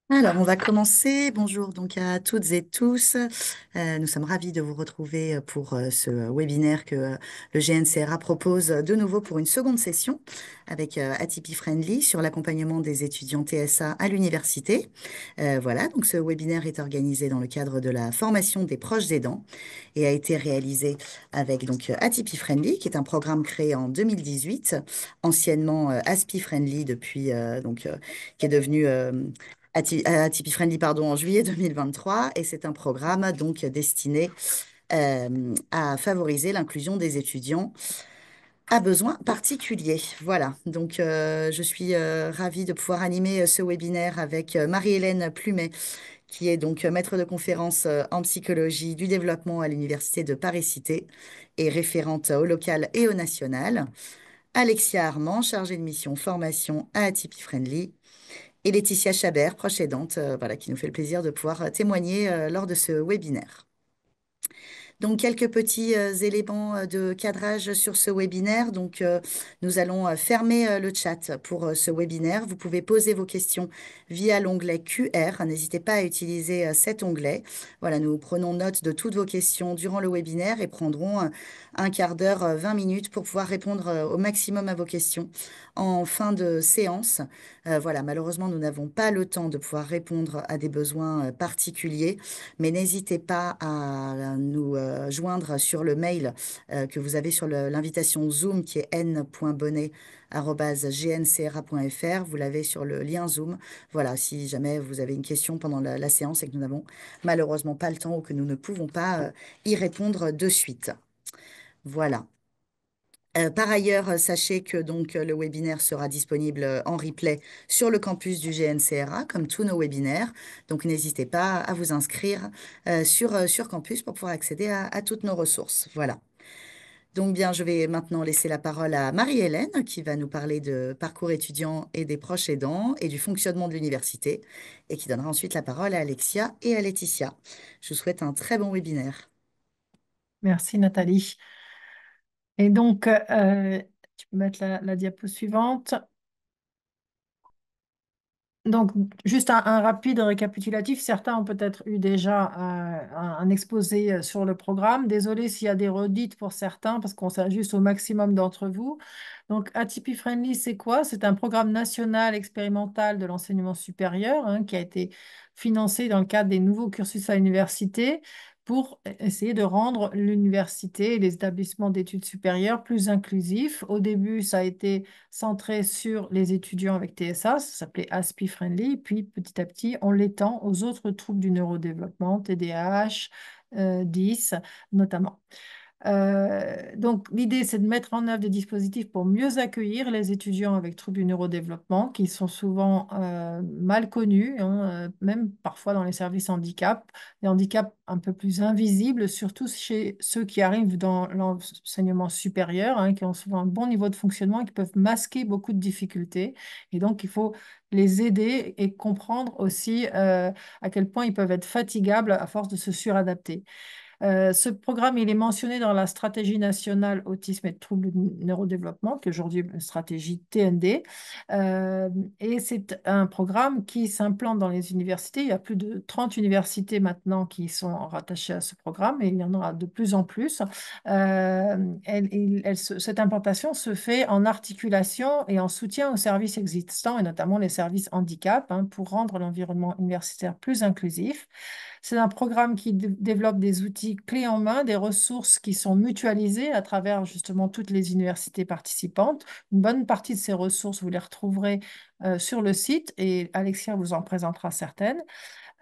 Alors, on va commencer. Bonjour donc à toutes et tous. Nous sommes ravis de vous retrouver pour ce webinaire que le GNCRA propose de nouveau pour une seconde session avec Atypi Friendly sur l'accompagnement des étudiants TSA à l'université. Voilà, donc ce webinaire est organisé dans le cadre de la formation des proches aidants et a été réalisé avec donc Atypi Friendly, qui est un programme créé en 2018, anciennement Aspi Friendly depuis qui est devenu Tipeee Friendly, pardon, en juillet 2023, et c'est un programme donc destiné à favoriser l'inclusion des étudiants à besoins particuliers. Voilà, donc je suis ravie de pouvoir animer ce webinaire avec Marie-Hélène Plumet, qui est donc maître de conférence en psychologie du développement à l'Université de Paris-Cité et référente au local et au national. Alexia Armand, chargée de mission formation à Tipeee Friendly, et Laetitia Chabert, proche aidante, voilà, qui nous fait le plaisir de pouvoir témoigner lors de ce webinaire. Donc, quelques petits éléments de cadrage sur ce webinaire. Donc, nous allons fermer le chat pour ce webinaire. Vous pouvez poser vos questions via l'onglet QR. N'hésitez pas à utiliser cet onglet. Voilà, nous prenons note de toutes vos questions durant le webinaire et prendrons un quart d'heure, 20 minutes pour pouvoir répondre au maximum à vos questions en fin de séance. Voilà, malheureusement, nous n'avons pas le temps de pouvoir répondre à des besoins particuliers, mais n'hésitez pas à nous joindre sur le mail que vous avez sur l'invitation Zoom qui est n.bonnet@gncra.fr. Vous l'avez sur le lien Zoom. Voilà, si jamais vous avez une question pendant la séance et que nous n'avons malheureusement pas le temps ou que nous ne pouvons pas y répondre de suite. Voilà. Par ailleurs, sachez que donc le webinaire sera disponible en replay sur le campus du GNCRA, comme tous nos webinaires. Donc, n'hésitez pas à vous inscrire sur campus pour pouvoir accéder à toutes nos ressources. Voilà. Donc, bien, je vais maintenant laisser la parole à Marie-Hélène, qui va nous parler de parcours étudiant et des proches aidants et du fonctionnement de l'université, et qui donnera ensuite la parole à Alexia et à Laetitia. Je vous souhaite un très bon webinaire. Merci Nathalie. Et donc, tu peux mettre la diapo suivante. Donc, juste un rapide récapitulatif. Certains ont peut-être eu déjà un exposé sur le programme. Désolé s'il y a des redites pour certains, parce qu'on s'ajuste au maximum d'entre vous. Donc, ATP Friendly, c'est quoi? C'est un programme national expérimental de l'enseignement supérieur, hein, qui a été financé dans le cadre des nouveaux cursus à l'université pour essayer de rendre l'université et les établissements d'études supérieures plus inclusifs. Au début, ça a été centré sur les étudiants avec TSA, ça s'appelait ASPI Friendly, puis petit à petit, on l'étend aux autres troubles du neurodéveloppement, TDAH, 10 notamment. Donc, l'idée, c'est de mettre en œuvre des dispositifs pour mieux accueillir les étudiants avec troubles du neurodéveloppement qui sont souvent mal connus, hein, même parfois dans les services handicap, des handicaps un peu plus invisibles, surtout chez ceux qui arrivent dans l'enseignement supérieur, hein, qui ont souvent un bon niveau de fonctionnement et qui peuvent masquer beaucoup de difficultés. Et donc, il faut les aider et comprendre aussi à quel point ils peuvent être fatigables à force de se suradapter. Ce programme, il est mentionné dans la stratégie nationale autisme et troubles du neurodéveloppement, qui est aujourd'hui une stratégie TND. Euh, et c'est un programme qui s'implante dans les universités. Il y a plus de 30 universités maintenant qui sont rattachées à ce programme et il y en aura de plus en plus. Cette implantation se fait en articulation et en soutien aux services existants et notamment les services handicap, hein, pour rendre l'environnement universitaire plus inclusif. C'est un programme qui développe des outils clés en main, des ressources qui sont mutualisées à travers justement toutes les universités participantes. Une bonne partie de ces ressources, vous les retrouverez sur le site et Alexia vous en présentera certaines.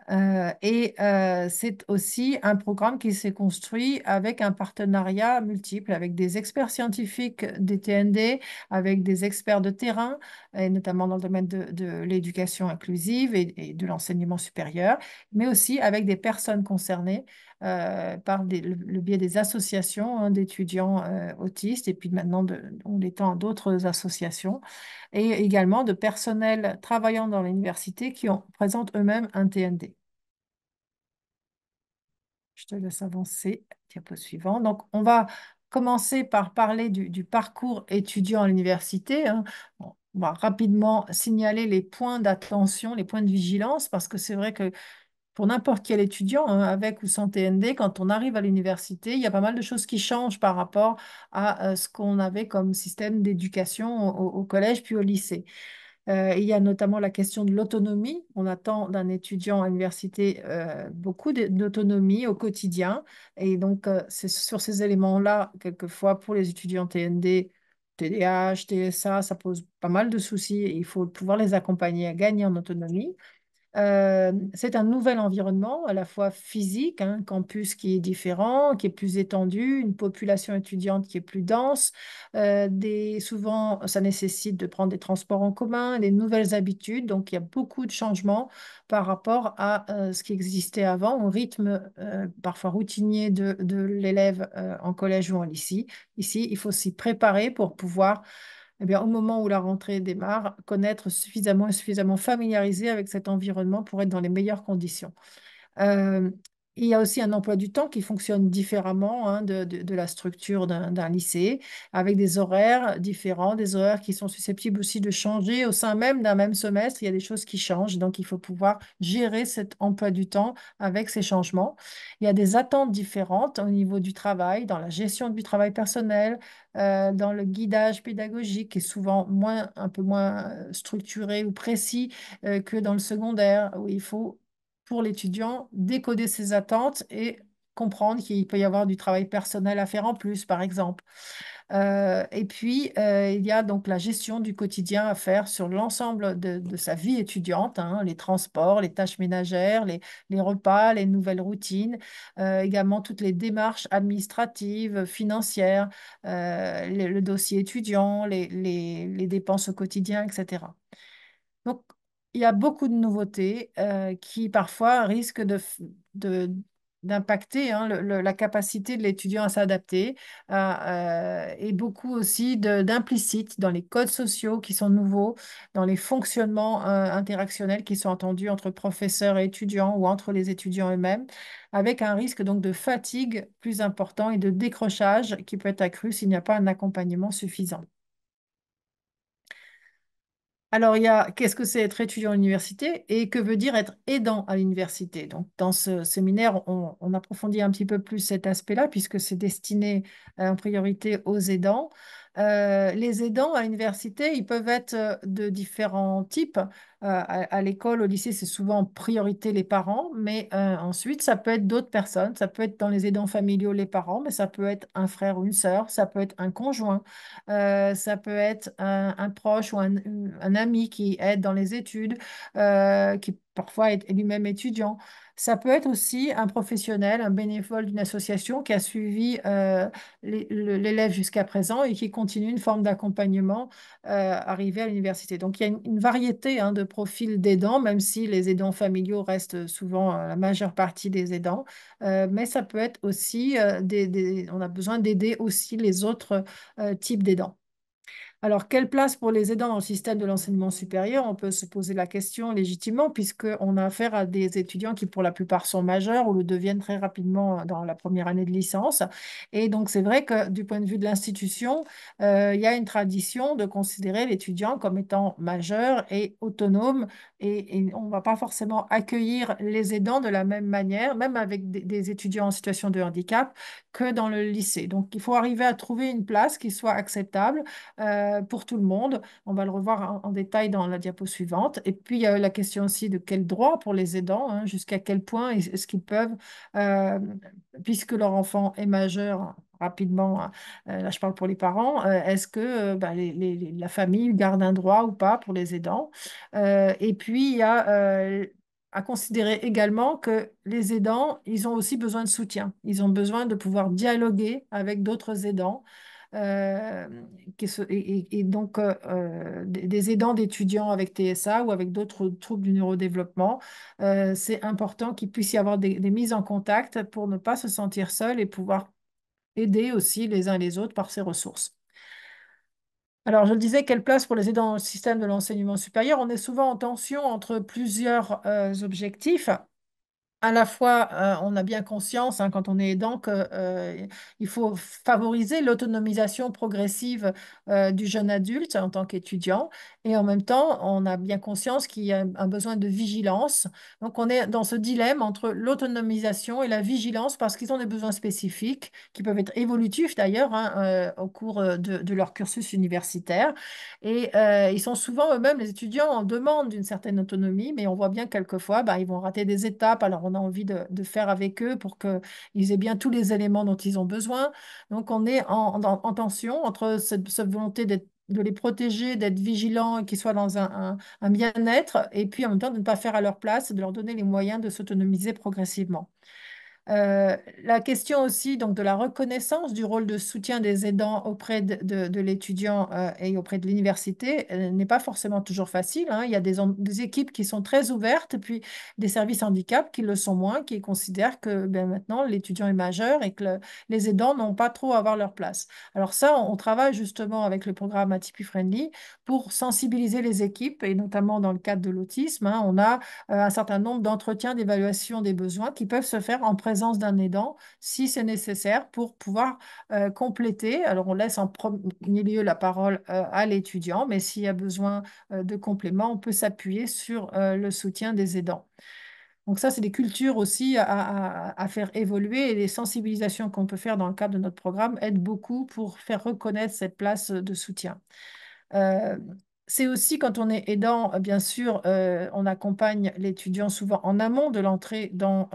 C'est aussi un programme qui s'est construit avec un partenariat multiple, avec des experts scientifiques des TND, avec des experts de terrain, et notamment dans le domaine de l'éducation inclusive et de l'enseignement supérieur, mais aussi avec des personnes concernées par le biais des associations, hein, d'étudiants autistes, et puis maintenant on l'étend à d'autres associations, et également de personnels travaillant dans l'université qui présentent eux-mêmes un TND. Je te laisse avancer. Diapo suivant. Donc, on va commencer par parler du parcours étudiant à l'université, hein. Bon, on va rapidement signaler les points d'attention, les points de vigilance, parce que c'est vrai que pour n'importe quel étudiant, hein, avec ou sans TND, quand on arrive à l'université, il y a pas mal de choses qui changent par rapport à ce qu'on avait comme système d'éducation au collège puis au lycée. Il y a notamment la question de l'autonomie. On attend d'un étudiant à l'université beaucoup d'autonomie au quotidien. Et donc, c'est sur ces éléments-là, quelquefois, pour les étudiants TND, TDAH, TSA, ça pose pas mal de soucis et il faut pouvoir les accompagner à gagner en autonomie. C'est un nouvel environnement, à la fois physique, hein, un campus qui est différent, qui est plus étendu, une population étudiante qui est plus dense. Souvent, ça nécessite de prendre des transports en commun, des nouvelles habitudes. Donc, il y a beaucoup de changements par rapport à ce qui existait avant, au rythme parfois routinier de l'élève en collège ou en lycée. Ici, il faut s'y préparer pour pouvoir eh bien, au moment où la rentrée démarre, connaître suffisamment et suffisamment familiarisé avec cet environnement pour être dans les meilleures conditions. Euh, il y a aussi un emploi du temps qui fonctionne différemment hein, de la structure d'un lycée, avec des horaires différents, des horaires qui sont susceptibles aussi de changer au sein même d'un même semestre. Il y a des choses qui changent, donc il faut pouvoir gérer cet emploi du temps avec ces changements. Il y a des attentes différentes au niveau du travail, dans la gestion du travail personnel, dans le guidage pédagogique, qui est souvent un peu moins structuré ou précis que dans le secondaire, où il faut pour l'étudiant, décoder ses attentes et comprendre qu'il peut y avoir du travail personnel à faire en plus, par exemple. Et puis, il y a donc la gestion du quotidien à faire sur l'ensemble de sa vie étudiante, hein, les transports, les tâches ménagères, les repas, les nouvelles routines, également toutes les démarches administratives, financières, le dossier étudiant, les dépenses au quotidien, etc. Donc, il y a beaucoup de nouveautés qui parfois risquent de- d'impacter hein, la capacité de l'étudiant à s'adapter et beaucoup aussi d'implicite dans les codes sociaux qui sont nouveaux, dans les fonctionnements interactionnels qui sont entendus entre professeurs et étudiants ou entre les étudiants eux-mêmes, avec un risque donc de fatigue plus important et de décrochage qui peut être accru s'il n'y a pas un accompagnement suffisant. Alors, il y a qu'est-ce que c'est être étudiant à l'université et que veut dire être aidant à l'université. Donc, dans ce séminaire, on approfondit un petit peu plus cet aspect-là puisque c'est destiné en priorité aux aidants. Les aidants à l'université, ils peuvent être de différents types. À l'école, au lycée, c'est souvent en priorité les parents, mais ensuite, ça peut être d'autres personnes. Ça peut être dans les aidants familiaux les parents, mais ça peut être un frère ou une sœur, ça peut être un conjoint. Ça peut être un proche ou un ami qui aide dans les études, qui parfois est lui-même étudiant. Ça peut être aussi un professionnel, un bénévole d'une association qui a suivi l'élève jusqu'à présent et qui continue une forme d'accompagnement arrivé à l'université. Donc il y a une variété hein, de profils d'aidants, même si les aidants familiaux restent souvent la majeure partie des aidants. Mais ça peut être aussi, on a besoin d'aider aussi les autres types d'aidants. Alors, quelle place pour les aidants dans le système de l'enseignement supérieur? On peut se poser la question légitimement, puisqu'on a affaire à des étudiants qui, pour la plupart, sont majeurs ou le deviennent très rapidement dans la première année de licence. Et donc, c'est vrai que du point de vue de l'institution, il y a une tradition de considérer l'étudiant comme étant majeur et autonome. Et on ne va pas forcément accueillir les aidants de la même manière, même avec des étudiants en situation de handicap, que dans le lycée. Donc, il faut arriver à trouver une place qui soit acceptable pour tout le monde. On va le revoir en détail dans la diapo suivante. Et puis, il y a la question aussi de quels droits pour les aidants, hein, jusqu'à quel point est-ce qu'ils peuvent, euh, puisque leur enfant est majeur rapidement, là je parle pour les parents, est-ce que bah, la famille garde un droit ou pas pour les aidants? Et puis, il y a à considérer également que les aidants, ils ont aussi besoin de soutien. Ils ont besoin de pouvoir dialoguer avec d'autres aidants euh, et donc des aidants d'étudiants avec TSA ou avec d'autres troubles du neurodéveloppement. C'est important qu'il puisse y avoir des mises en contact pour ne pas se sentir seul et pouvoir aider aussi les uns les autres par ses ressources. Alors, je le disais, quelle place pour les aidants dans le système de l'enseignement supérieur? On est souvent en tension entre plusieurs objectifs. à la fois, on a bien conscience, hein, quand on est aidant, il faut favoriser l'autonomisation progressive du jeune adulte en tant qu'étudiant. Et en même temps, on a bien conscience qu'il y a un besoin de vigilance. Donc, on est dans ce dilemme entre l'autonomisation et la vigilance parce qu'ils ont des besoins spécifiques qui peuvent être évolutifs d'ailleurs, hein, au cours de leur cursus universitaire. Et ils sont souvent eux-mêmes, les étudiants, en demande d'une certaine autonomie, mais on voit bien que quelquefois, bah, ils vont rater des étapes. Alors, on a envie de faire avec eux pour qu'ils aient bien tous les éléments dont ils ont besoin. Donc, on est en tension entre cette volonté de les protéger, d'être vigilants, et qu'ils soient dans un bien-être, et puis en même temps de ne pas faire à leur place, de leur donner les moyens de s'autonomiser progressivement. La question aussi donc, de la reconnaissance du rôle de soutien des aidants auprès de l'étudiant et auprès de l'université n'est pas forcément toujours facile, hein. Il y a des équipes qui sont très ouvertes, puis des services handicap qui le sont moins, qui considèrent que ben, maintenant l'étudiant est majeur et que les aidants n'ont pas trop à avoir leur place. Alors ça, on travaille justement avec le programme Atypi Friendly pour sensibiliser les équipes, et notamment dans le cadre de l'autisme, hein, on a un certain nombre d'entretiens d'évaluation des besoins qui peuvent se faire en présence d'un aidant si c'est nécessaire pour pouvoir compléter. Alors, on laisse en premier lieu la parole à l'étudiant, mais s'il y a besoin de compléments, on peut s'appuyer sur le soutien des aidants. Donc ça, c'est des cultures aussi à faire évoluer, et les sensibilisations qu'on peut faire dans le cadre de notre programme aident beaucoup pour faire reconnaître cette place de soutien. Euh, c'est aussi quand on est aidant, bien sûr, on accompagne l'étudiant souvent en amont de l'entrée dans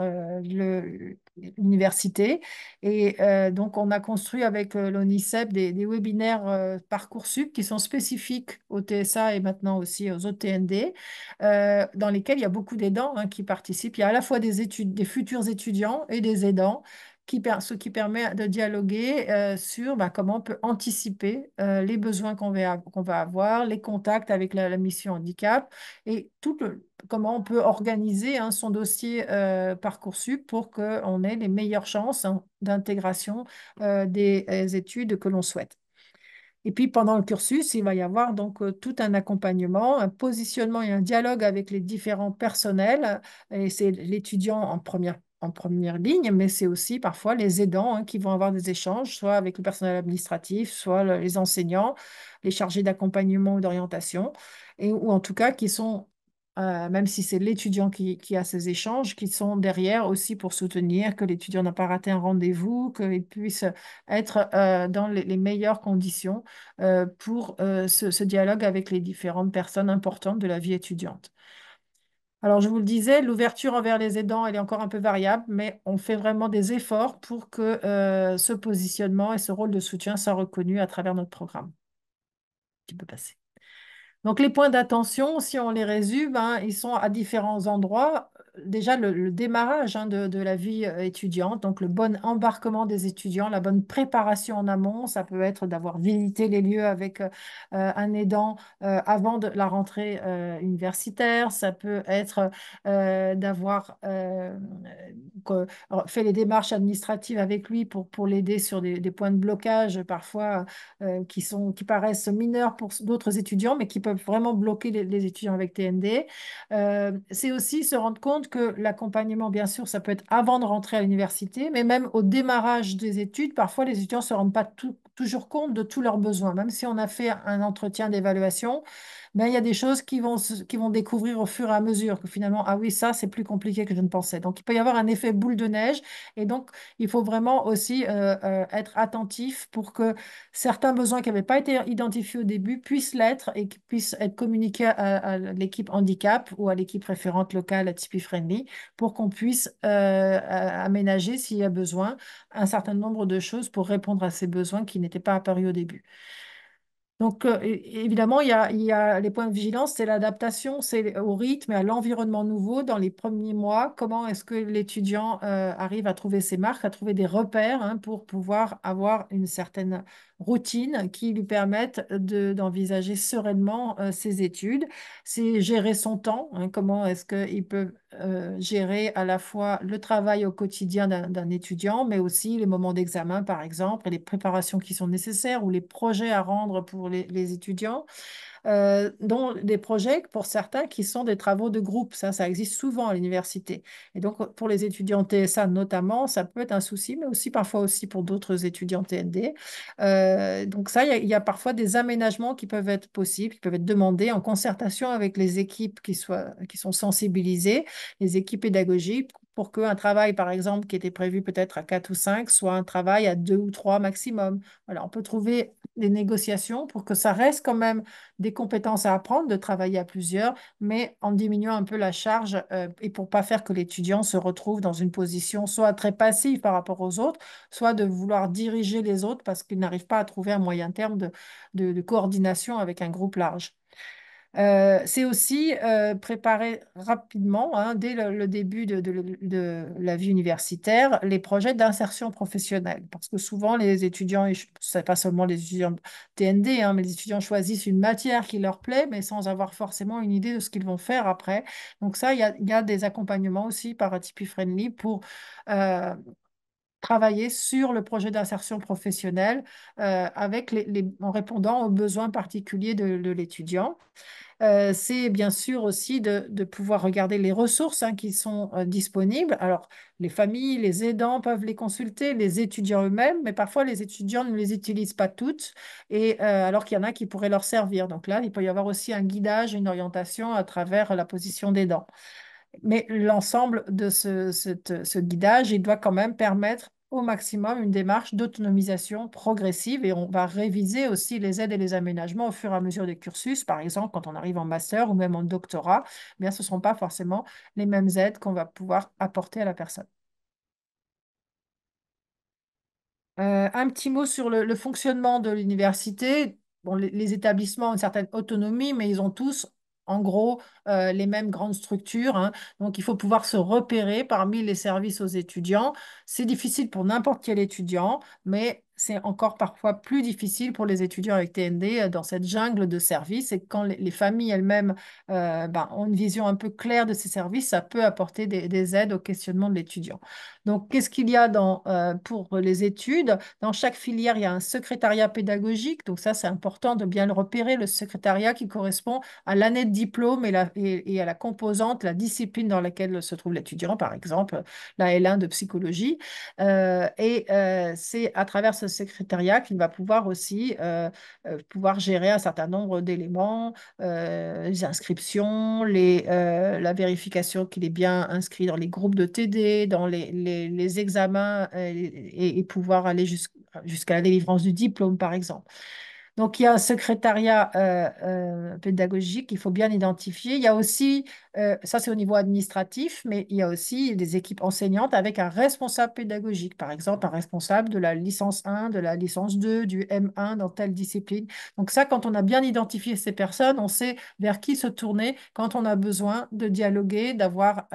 l'université. Et donc, on a construit avec l'ONICEP des webinaires Parcoursup qui sont spécifiques au TSA et maintenant aussi aux autres TND, dans lesquels il y a beaucoup d'aidants hein, qui participent. Il y a à la fois des futurs étudiants et des aidants ce qui permet de dialoguer sur bah, comment on peut anticiper les besoins qu'on va avoir, les contacts avec la mission handicap et comment on peut organiser hein, son dossier Parcoursup pour qu'on ait les meilleures chances hein, d'intégration des études que l'on souhaite. Et puis pendant le cursus, il va y avoir donc tout un accompagnement, un positionnement et un dialogue avec les différents personnels. Et c'est l'étudiant en première ligne, mais c'est aussi parfois les aidants hein, qui vont avoir des échanges, soit avec le personnel administratif, soit les enseignants, les chargés d'accompagnement ou d'orientation, ou en tout cas qui sont, même si c'est l'étudiant qui a ces échanges, qui sont derrière aussi pour soutenir que l'étudiant n'a pas raté un rendez-vous, qu'il puisse être dans les meilleures conditions pour ce dialogue avec les différentes personnes importantes de la vie étudiante. Alors, je vous le disais, l'ouverture envers les aidants, elle est encore un peu variable, mais on fait vraiment des efforts pour que ce positionnement et ce rôle de soutien soient reconnus à travers notre programme. Tu peux passer. Donc, les points d'attention, si on les résume, hein, ils sont à différents endroits. Déjà, le démarrage hein, de la vie étudiante, donc le bon embarquement des étudiants, la bonne préparation en amont, ça peut être d'avoir visité les lieux avec un aidant avant la rentrée universitaire, ça peut être d'avoir fait les démarches administratives avec lui pour l'aider sur des points de blocage parfois qui paraissent mineurs pour d'autres étudiants, mais qui peuvent vraiment bloquer les étudiants avec TND. C'est aussi se rendre compte que l'accompagnement, bien sûr, ça peut être avant de rentrer à l'université, mais même au démarrage des études, parfois les étudiants ne se rendent pas toujours compte de tous leurs besoins. Même si on a fait un entretien d'évaluation, ben, il y a des choses qui vont découvrir au fur et à mesure que finalement, ah oui, ça, c'est plus compliqué que je ne pensais. Donc, il peut y avoir un effet boule de neige. Et donc, il faut vraiment aussi être attentif pour que certains besoins qui n'avaient pas été identifiés au début puissent l'être et qui puissent être communiqués à l'équipe handicap ou à l'équipe référente locale à Tipeee Friendly pour qu'on puisse aménager, s'il y a besoin, un certain nombre de choses pour répondre à ces besoins qui n'étaient pas apparus au début. Donc, évidemment, il y a les points de vigilance, c'est l'adaptation, c'est au rythme et à l'environnement nouveau dans les premiers mois. Comment est-ce que l'étudiant arrive à trouver ses marques, à trouver des repères hein, pour pouvoir avoir une certaine routine qui lui permette d'envisager sereinement ses études. C'est gérer son temps, hein, comment est-ce qu'il peut gérer à la fois le travail au quotidien d'un étudiant, mais aussi les moments d'examen, par exemple, et les préparations qui sont nécessaires ou les projets à rendre pour les étudiants. dont des projets pour certains qui sont des travaux de groupe. Ça existe souvent à l'université. Et donc, pour les étudiants TSA notamment, ça peut être un souci, mais aussi parfois aussi pour d'autres étudiants TND. Donc ça, il y a parfois des aménagements qui peuvent être possibles, qui peuvent être demandés en concertation avec les équipes qui sont sensibilisées, les équipes pédagogiques, pour qu'un travail, par exemple, qui était prévu peut-être à 4 ou 5, soit un travail à 2 ou 3 maximum. Voilà, on peut trouver des négociations pour que ça reste quand même des compétences à apprendre, de travailler à plusieurs, mais en diminuant un peu la charge et pour pas faire que l'étudiant se retrouve dans une position soit très passive par rapport aux autres, soit de vouloir diriger les autres parce qu'il n'arrive pas à trouver un moyen terme de coordination avec un groupe large. C'est aussi préparer rapidement, hein, dès le début de la vie universitaire, les projets d'insertion professionnelle. Parce que souvent, les étudiants, et ce n'est pas seulement les étudiants TND, hein, mais les étudiants choisissent une matière qui leur plaît, mais sans avoir forcément une idée de ce qu'ils vont faire après. Donc ça, il y a des accompagnements aussi par Atypi Friendly pour euh, travailler sur le projet d'insertion professionnelle avec en répondant aux besoins particuliers de l'étudiant. C'est bien sûr aussi de pouvoir regarder les ressources hein, qui sont disponibles. Alors, les familles, les aidants peuvent les consulter, les étudiants eux-mêmes, mais parfois les étudiants ne les utilisent pas toutes, et alors qu'il y en a qui pourraient leur servir. Donc là, il peut y avoir aussi un guidage, une orientation à travers la position d'aidant. Mais l'ensemble de ce guidage, il doit quand même permettre au maximum une démarche d'autonomisation progressive et on va réviser aussi les aides et les aménagements au fur et à mesure des cursus. Par exemple, quand on arrive en master ou même en doctorat, eh bien, ce ne seront pas forcément les mêmes aides qu'on va pouvoir apporter à la personne. Un petit mot sur le fonctionnement de l'université. Bon, les établissements ont une certaine autonomie, mais ils ont tous, en gros, les mêmes grandes structures, hein. Donc, il faut pouvoir se repérer parmi les services aux étudiants. C'est difficile pour n'importe quel étudiant, mais c'est encore parfois plus difficile pour les étudiants avec TND dans cette jungle de services. Et quand les familles elles-mêmes ont une vision un peu claire de ces services, ça peut apporter des aides au questionnement de l'étudiant. Donc, qu'est-ce qu'il y a pour les études? Dans chaque filière, il y a un secrétariat pédagogique. Donc, ça, c'est important de bien le repérer, le secrétariat qui correspond à l'année de diplôme et à la composante, la discipline dans laquelle se trouve l'étudiant, par exemple, la L1 de psychologie. C'est à travers ce secrétariat qu'il va pouvoir aussi pouvoir gérer un certain nombre d'éléments, les inscriptions, la vérification qu'il est bien inscrit dans les groupes de TD, dans les examens et pouvoir aller jusqu'à la délivrance du diplôme, par exemple. Donc, il y a un secrétariat pédagogique qu'il faut bien identifier. Il y a aussi, ça c'est au niveau administratif, mais il y a aussi des équipes enseignantes avec un responsable pédagogique, par exemple un responsable de la licence 1, de la licence 2, du M1 dans telle discipline. Donc ça, quand on a bien identifié ces personnes, on sait vers qui se tourner quand on a besoin de dialoguer, d'avoir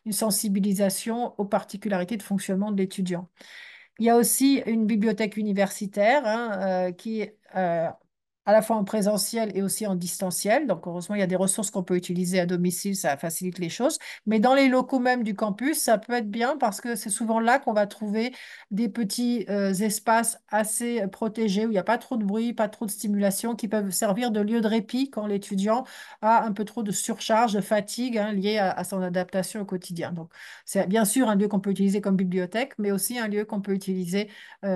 une sensibilisation aux particularités de fonctionnement de l'étudiant. Il y a aussi une bibliothèque universitaire hein, qui est à la fois en présentiel et aussi en distanciel. Donc, heureusement, il y a des ressources qu'on peut utiliser à domicile, ça facilite les choses. Mais dans les locaux même du campus, ça peut être bien parce que c'est souvent là qu'on va trouver des petits espaces assez protégés où il n'y a pas trop de bruit, pas trop de stimulation, qui peuvent servir de lieu de répit quand l'étudiant a un peu trop de surcharge, de fatigue hein, liée à son adaptation au quotidien. Donc, c'est bien sûr un lieu qu'on peut utiliser comme bibliothèque, mais aussi un lieu qu'on peut utiliser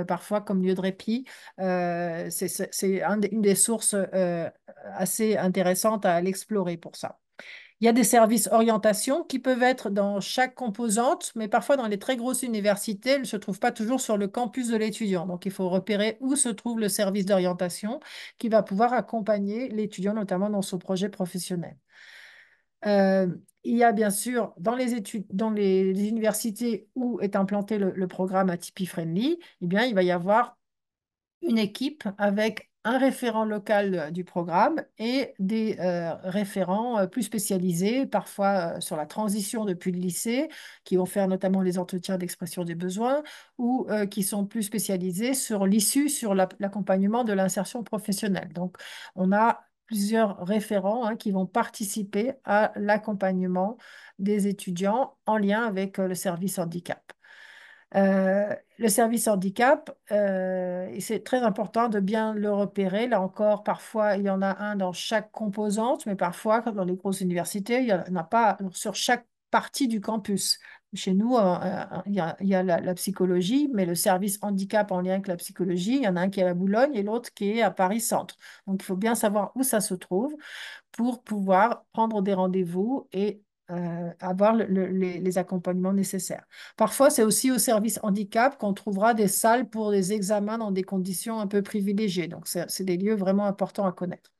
parfois comme lieu de répit. C'est une des sources assez intéressantes à l'explorer pour ça. Il y a des services orientation qui peuvent être dans chaque composante, mais parfois dans les très grosses universités, elles ne se trouvent pas toujours sur le campus de l'étudiant. Donc, il faut repérer où se trouve le service d'orientation qui va pouvoir accompagner l'étudiant, notamment dans son projet professionnel. Euh, il y a bien sûr dans les études, dans les universités où est implanté le programme Atypi Friendly, eh bien, il va y avoir une équipe avec un référent local du programme et des référents plus spécialisés, parfois sur la transition depuis le lycée, qui vont faire notamment les entretiens d'expression des besoins, ou qui sont plus spécialisés sur l'issue, sur l'accompagnement de l'insertion professionnelle. Donc, on a plusieurs référents hein, qui vont participer à l'accompagnement des étudiants en lien avec le service handicap. Le service handicap, et c'est très important de bien le repérer. Là encore, parfois, il y en a un dans chaque composante, mais parfois, comme dans les grosses universités, il n'y en a pas sur chaque partie du campus. Chez nous, il y a la psychologie, mais le service handicap en lien avec la psychologie, il y en a un qui est à Boulogne et l'autre qui est à Paris-Centre. Donc, il faut bien savoir où ça se trouve pour pouvoir prendre des rendez-vous et avoir les accompagnements nécessaires. Parfois, c'est aussi au service handicap qu'on trouvera des salles pour des examens dans des conditions un peu privilégiées. Donc, c'est des lieux vraiment importants à connaître.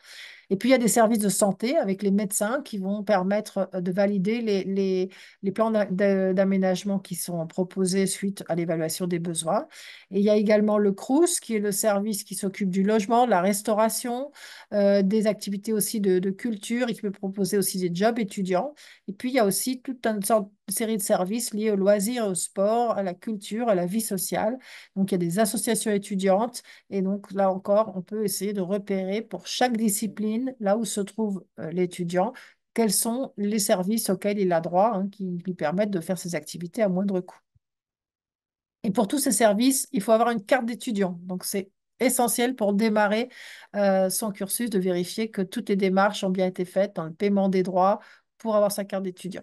Et puis, il y a des services de santé avec les médecins qui vont permettre de valider les plans d'aménagement qui sont proposés suite à l'évaluation des besoins. Et il y a également le CRUS, qui est le service qui s'occupe du logement, de la restauration, des activités aussi de culture et qui peut proposer aussi des jobs étudiants. Et puis, il y a aussi toute une sorte de série de services liés au loisir, au sport, à la culture, à la vie sociale. Donc, il y a des associations étudiantes et donc, là encore, on peut essayer de repérer pour chaque discipline, là où se trouve l'étudiant, quels sont les services auxquels il a droit, hein, qui lui permettent de faire ses activités à moindre coût. Et pour tous ces services, il faut avoir une carte d'étudiant. Donc, c'est essentiel pour démarrer son cursus de vérifier que toutes les démarches ont bien été faites dans le paiement des droits pour avoir sa carte d'étudiant.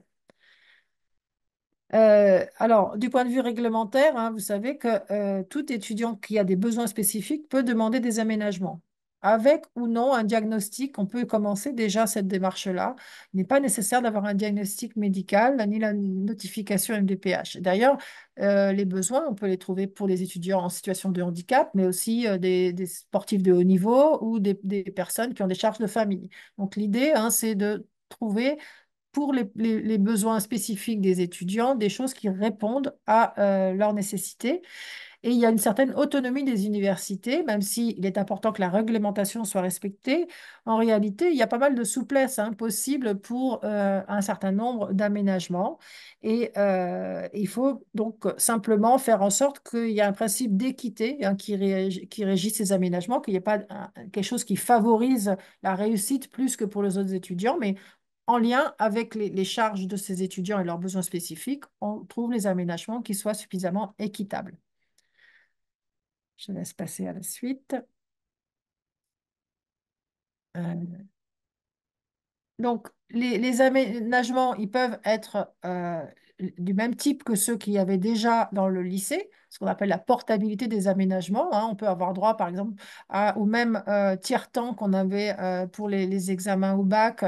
Alors, du point de vue réglementaire, hein, vous savez que tout étudiant qui a des besoins spécifiques peut demander des aménagements. Avec ou non un diagnostic, on peut commencer déjà cette démarche-là. Il n'est pas nécessaire d'avoir un diagnostic médical ni la notification MDPH. D'ailleurs, les besoins, on peut les trouver pour les étudiants en situation de handicap, mais aussi des sportifs de haut niveau ou des personnes qui ont des charges de famille. Donc, l'idée, hein, c'est de trouver pour les besoins spécifiques des étudiants, des choses qui répondent à leurs nécessités. Et il y a une certaine autonomie des universités, même s'il est important que la réglementation soit respectée. En réalité, il y a pas mal de souplesse hein, possible pour un certain nombre d'aménagements. Et il faut donc simplement faire en sorte qu'il y ait un principe d'équité hein, qui régisse ces aménagements, qu'il n'y ait pas quelque chose qui favorise la réussite plus que pour les autres étudiants, mais en lien avec les charges de ces étudiants et leurs besoins spécifiques, on trouve les aménagements qui soient suffisamment équitables. Je laisse passer à la suite. Euh, Donc, les aménagements, ils peuvent être du même type que ceux qu'il y avait déjà dans le lycée, ce qu'on appelle la portabilité des aménagements, hein. On peut avoir droit, par exemple, au même tiers-temps qu'on avait pour les examens au bac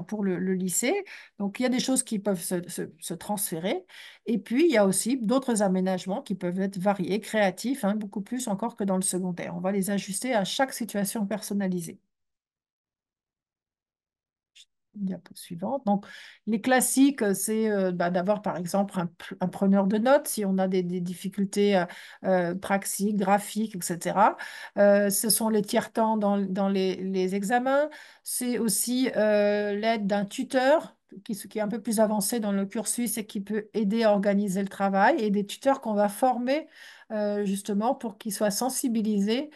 pour le lycée. Donc, il y a des choses qui peuvent se transférer. Et puis, il y a aussi d'autres aménagements qui peuvent être variés, créatifs, hein, beaucoup plus encore que dans le secondaire. On va les ajuster à chaque situation personnalisée. Diapo suivante. Donc, les classiques, c'est d'avoir par exemple un preneur de notes si on a des difficultés praxiques, graphiques, etc. Ce sont les tiers-temps dans les examens. C'est aussi l'aide d'un tuteur qui est un peu plus avancé dans le cursus et qui peut aider à organiser le travail et des tuteurs qu'on va former justement pour qu'ils soient sensibilisés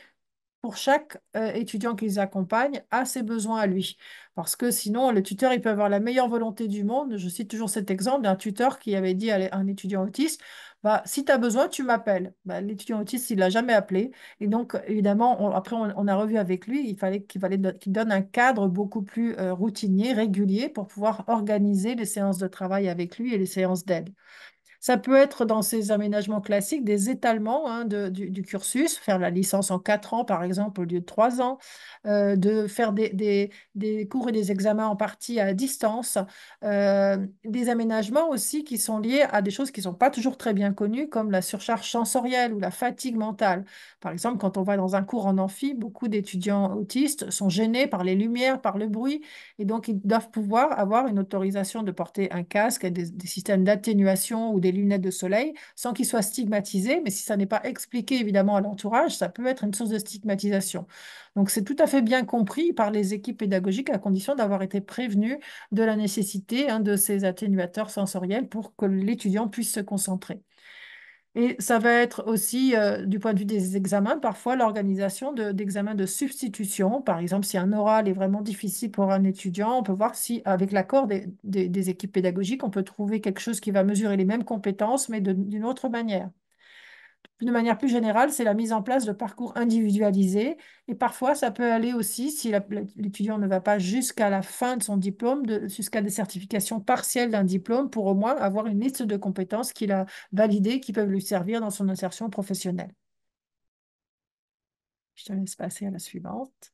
pour chaque étudiant qui les accompagne à ses besoins à lui. Parce que sinon, le tuteur, il peut avoir la meilleure volonté du monde. Je cite toujours cet exemple d'un tuteur qui avait dit à un étudiant autiste, bah, si tu as besoin, tu m'appelles. Bah, l'étudiant autiste, il ne l'a jamais appelé. Et donc, évidemment, après, on a revu avec lui, il fallait qu'il donne un cadre beaucoup plus routinier, régulier, pour pouvoir organiser les séances de travail avec lui et les séances d'aide. Ça peut être dans ces aménagements classiques des étalements hein, du cursus, faire la licence en 4 ans par exemple au lieu de 3 ans, de faire des cours et des examens en partie à distance, des aménagements aussi qui sont liés à des choses qui ne sont pas toujours très bien connues comme la surcharge sensorielle ou la fatigue mentale. Par exemple, quand on va dans un cours en amphi, beaucoup d'étudiants autistes sont gênés par les lumières, par le bruit, et donc ils doivent pouvoir avoir une autorisation de porter un casque, et des systèmes d'atténuation ou des lunettes de soleil sans qu'ils soient stigmatisés. Mais si ça n'est pas expliqué évidemment à l'entourage, ça peut être une source de stigmatisation. Donc c'est tout à fait bien compris par les équipes pédagogiques à condition d'avoir été prévenus de la nécessité hein, de ces atténuateurs sensoriels pour que l'étudiant puisse se concentrer. Et ça va être aussi, du point de vue des examens, parfois l'organisation d'examens de substitution. Par exemple, si un oral est vraiment difficile pour un étudiant, on peut voir si, avec l'accord des équipes pédagogiques, on peut trouver quelque chose qui va mesurer les mêmes compétences, mais d'une autre manière. De manière plus générale, c'est la mise en place de parcours individualisés. Et parfois, ça peut aller aussi, si l'étudiant ne va pas jusqu'à la fin de son diplôme, jusqu'à des certifications partielles d'un diplôme, pour au moins avoir une liste de compétences qu'il a validées qui peuvent lui servir dans son insertion professionnelle. Je te laisse passer à la suivante.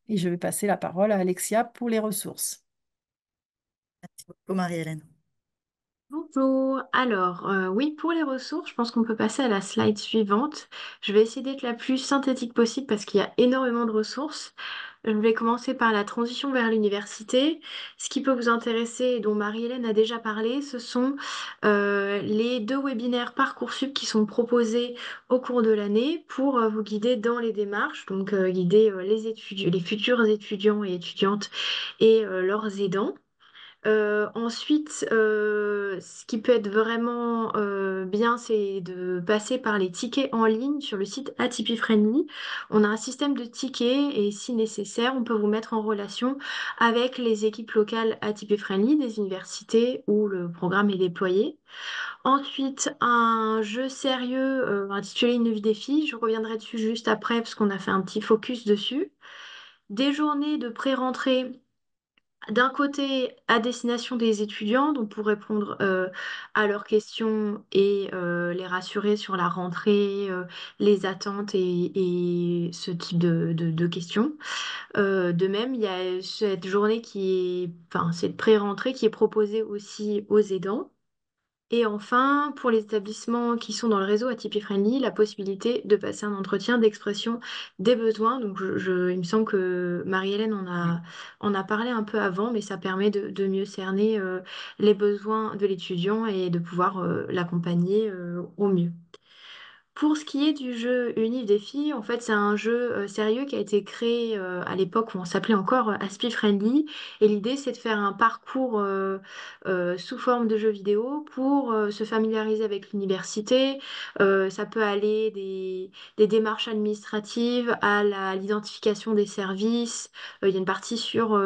Et je vais passer la parole à Alexia pour les ressources. Merci beaucoup, Marie-Hélène. Bonjour. Alors, oui, pour les ressources, je pense qu'on peut passer à la slide suivante. Je vais essayer d'être la plus synthétique possible parce qu'il y a énormément de ressources. Je vais commencer par la transition vers l'université. Ce qui peut vous intéresser, et dont Marie-Hélène a déjà parlé, ce sont les 2 webinaires Parcoursup qui sont proposés au cours de l'année pour vous guider dans les démarches, donc guider les futurs étudiants et étudiantes et leurs aidants. Ensuite, ce qui peut être vraiment bien, c'est de passer par les tickets en ligne sur le site Atypi Friendly. On a un système de tickets et si nécessaire, on peut vous mettre en relation avec les équipes locales Atypi Friendly des universités où le programme est déployé. Ensuite, un jeu sérieux intitulé Une vie des filles. Je reviendrai dessus juste après parce qu'on a fait un petit focus dessus. Des journées de pré-rentrée d'un côté, à destination des étudiants, donc pour répondre à leurs questions et les rassurer sur la rentrée, les attentes et ce type de questions. De même, il y a cette journée enfin, cette pré-rentrée qui est proposée aussi aux aidants. Et enfin, pour les établissements qui sont dans le réseau Atypi Friendly, la possibilité de passer un entretien d'expression des besoins. Donc, il me semble que Marie-Hélène en a parlé un peu avant, mais ça permet de mieux cerner les besoins de l'étudiant et de pouvoir l'accompagner au mieux. Pour ce qui est du jeu Unif des filles, en fait, c'est un jeu sérieux qui a été créé à l'époque où on s'appelait encore Aspi Friendly. Et l'idée, c'est de faire un parcours sous forme de jeu vidéo pour se familiariser avec l'université. Ça peut aller des démarches administratives à l'identification des services. Il y a une partie sur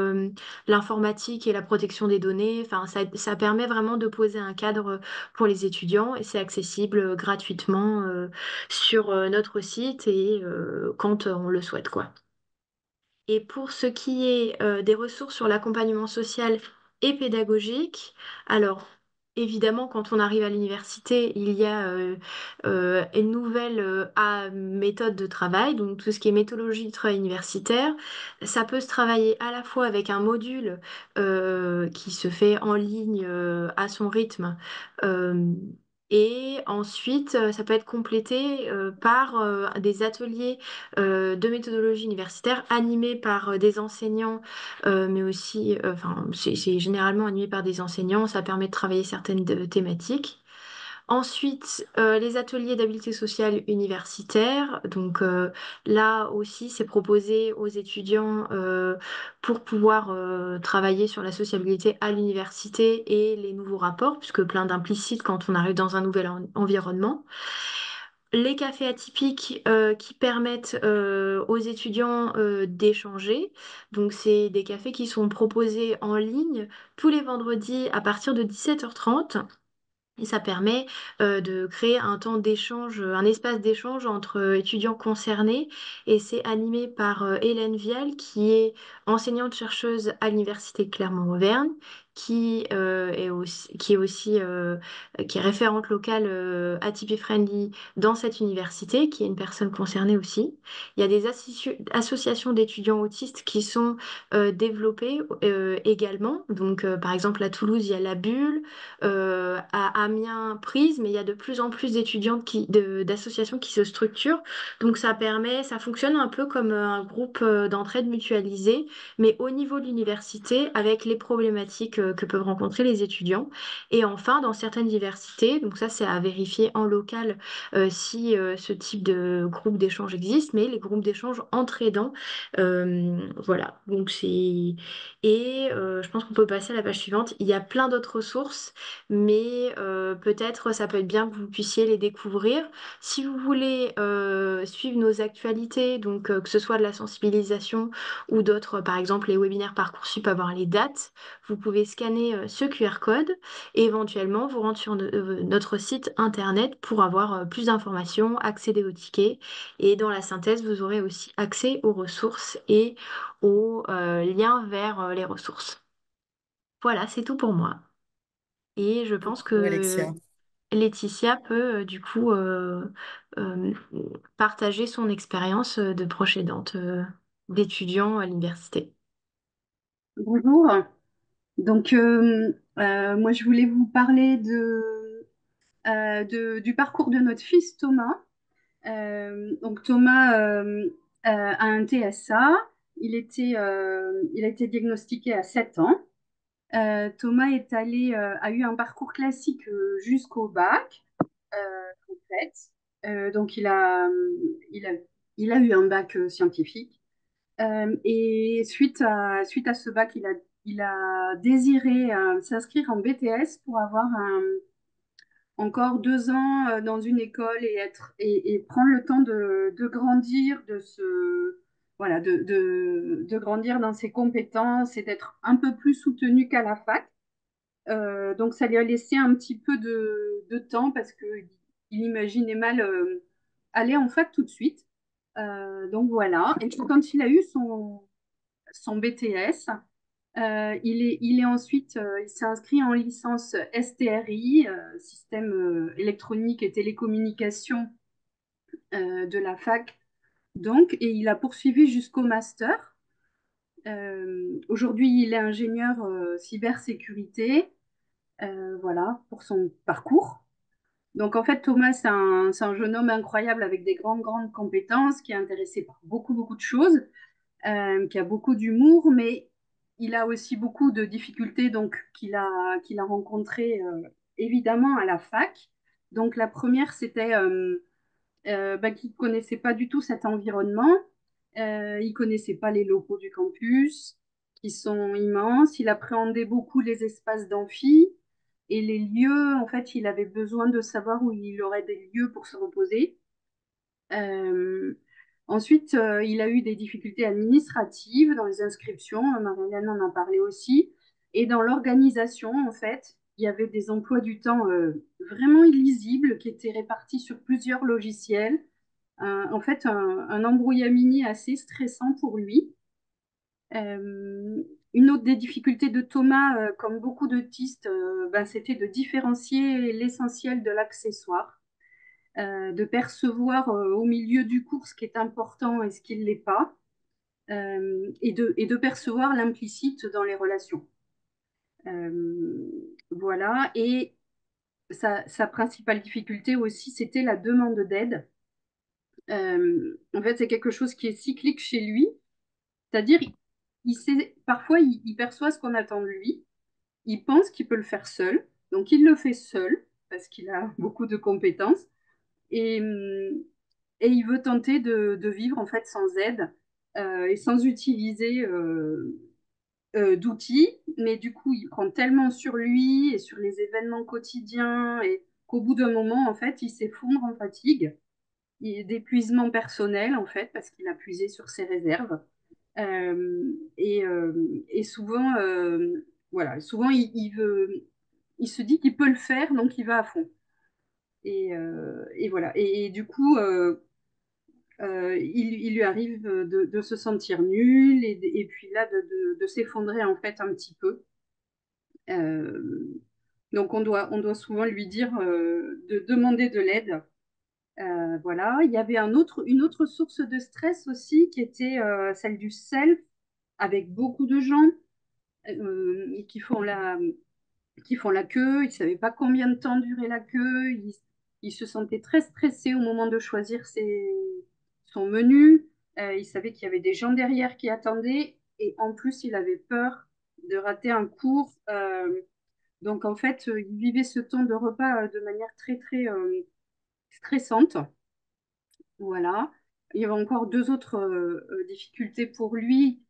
l'informatique et la protection des données. Enfin, ça permet vraiment de poser un cadre pour les étudiants et c'est accessible gratuitement sur notre site et quand on le souhaite, quoi. Et pour ce qui est des ressources sur l'accompagnement social et pédagogique, alors évidemment, quand on arrive à l'université, il y a une nouvelle méthode de travail, donc tout ce qui est méthodologie du travail universitaire. Ça peut se travailler à la fois avec un module qui se fait en ligne à son rythme. euh, Et ensuite, ça peut être complété par des ateliers de méthodologie universitaire animés par des enseignants, mais aussi, enfin, c'est généralement animé par des enseignants, ça permet de travailler certaines thématiques. Ensuite, les ateliers d'habileté sociale universitaire. Donc là aussi, c'est proposé aux étudiants pour pouvoir travailler sur la sociabilité à l'université et les nouveaux rapports, puisque plein d'implicites quand on arrive dans un nouvel environnement. Les cafés atypiques qui permettent aux étudiants d'échanger. Donc, c'est des cafés qui sont proposés en ligne tous les vendredis à partir de 17h30. Et ça permet de créer un temps d'échange, un espace d'échange entre étudiants concernés. Et c'est animé par Hélène Vial, qui est enseignante-chercheuse à l'Université Clermont-Auvergne, qui est référente locale Atypi Friendly dans cette université, qui est une personne concernée aussi. Il y a des associations d'étudiants autistes qui sont développées également. Donc, par exemple, à Toulouse, il y a la Bulle à Amiens prise, mais il y a de plus en plus d'étudiantes d'associations qui se structurent. Donc ça fonctionne un peu comme un groupe d'entraide mutualisé, mais au niveau de l'université avec les problématiques que peuvent rencontrer les étudiants. Et enfin, dans certaines universités, donc ça c'est à vérifier en local si ce type de groupe d'échange existe, mais les groupes d'échange entre aidants, voilà. Donc c'est je pense qu'on peut passer à la page suivante. Il y a plein d'autres ressources, mais peut-être ça peut être bien que vous puissiez les découvrir. Si vous voulez suivre nos actualités, donc que ce soit de la sensibilisation ou d'autres, par exemple les webinaires Parcoursup, avoir les dates, vous pouvez scanner ce QR code et éventuellement vous rendre sur notre site internet pour avoir plus d'informations, accéder aux tickets et dans la synthèse, vous aurez aussi accès aux ressources et aux liens vers les ressources. Voilà, c'est tout pour moi. Et je pense Beaucoup, que Alexia. Laetitia peut du coup euh, partager son expérience de proche aidante, d'étudiant à l'université. Bonjour. Donc, moi, je voulais vous parler du parcours de notre fils Thomas. Donc, Thomas a un TSA. Il a été diagnostiqué à 7 ans. Thomas a eu un parcours classique jusqu'au bac, en fait. Donc, il a, il a eu un bac scientifique. Et suite à ce bac, il a désiré s'inscrire en BTS pour avoir encore 2 ans dans une école et prendre le temps de grandir, voilà, de grandir dans ses compétences et d'être un peu plus soutenu qu'à la fac. Donc ça lui a laissé un petit peu de temps parce qu'il imaginait mal aller en fac tout de suite. Donc voilà. Et puis, quand il a eu son BTS. Il s'est inscrit en licence STRI, système électronique et télécommunication de la fac. Donc, et il a poursuivi jusqu'au master. Aujourd'hui, il est ingénieur cybersécurité, voilà, pour son parcours. Donc, en fait, Thomas, c'est un jeune homme incroyable avec des grandes compétences, qui est intéressé par beaucoup de choses, qui a beaucoup d'humour, mais il a aussi beaucoup de difficultés donc qu'il a rencontrées évidemment à la fac. Donc la première, c'était qu'il ne connaissait pas du tout cet environnement. Il ne connaissait pas les locaux du campus, qui sont immenses. Il appréhendait beaucoup les espaces d'amphi et les lieux. En fait, il avait besoin de savoir où il aurait des lieux pour se reposer. Euh, Ensuite, il a eu des difficultés administratives dans les inscriptions. Marianne en a parlé aussi. Et dans l'organisation, en fait, il y avait des emplois du temps vraiment illisibles qui étaient répartis sur plusieurs logiciels. En fait, un embrouillamini assez stressant pour lui. Une autre des difficultés de Thomas, comme beaucoup d'autistes, c'était de différencier l'essentiel de l'accessoire, de percevoir au milieu du cours ce qui est important et ce qui ne l'est pas, et de percevoir l'implicite dans les relations. Voilà. Et sa principale difficulté aussi, c'était la demande d'aide. En fait, c'est quelque chose qui est cyclique chez lui, c'est-à-dire parfois il perçoit ce qu'on attend de lui, il pense qu'il peut le faire seul, donc il le fait seul parce qu'il a beaucoup de compétences. Et, et il veut tenter de vivre en fait sans aide et sans utiliser d'outils, mais du coup il prend tellement sur lui et sur les événements quotidiens et qu'au bout d'un moment en fait il s'effondre en fatigue, d'épuisement personnel en fait parce qu'il a puisé sur ses réserves. Et souvent voilà, souvent il se dit qu'il peut le faire donc il va à fond. Et voilà. Et du coup, il lui arrive de se sentir nul et puis là de s'effondrer en fait un petit peu. Euh, donc on doit souvent lui dire de demander de l'aide. Voilà. Il y avait une autre source de stress aussi qui était celle du self, avec beaucoup de gens qui font la queue. Ils ne savaient pas combien de temps durait la queue. Ils se sentaient très stressés au moment de choisir son menu. Il savait qu'il y avait des gens derrière qui attendaient. Et en plus, il avait peur de rater un cours. Donc, en fait, il vivait ce temps de repas de manière très, très stressante. Voilà. Il y avait encore deux autres difficultés pour lui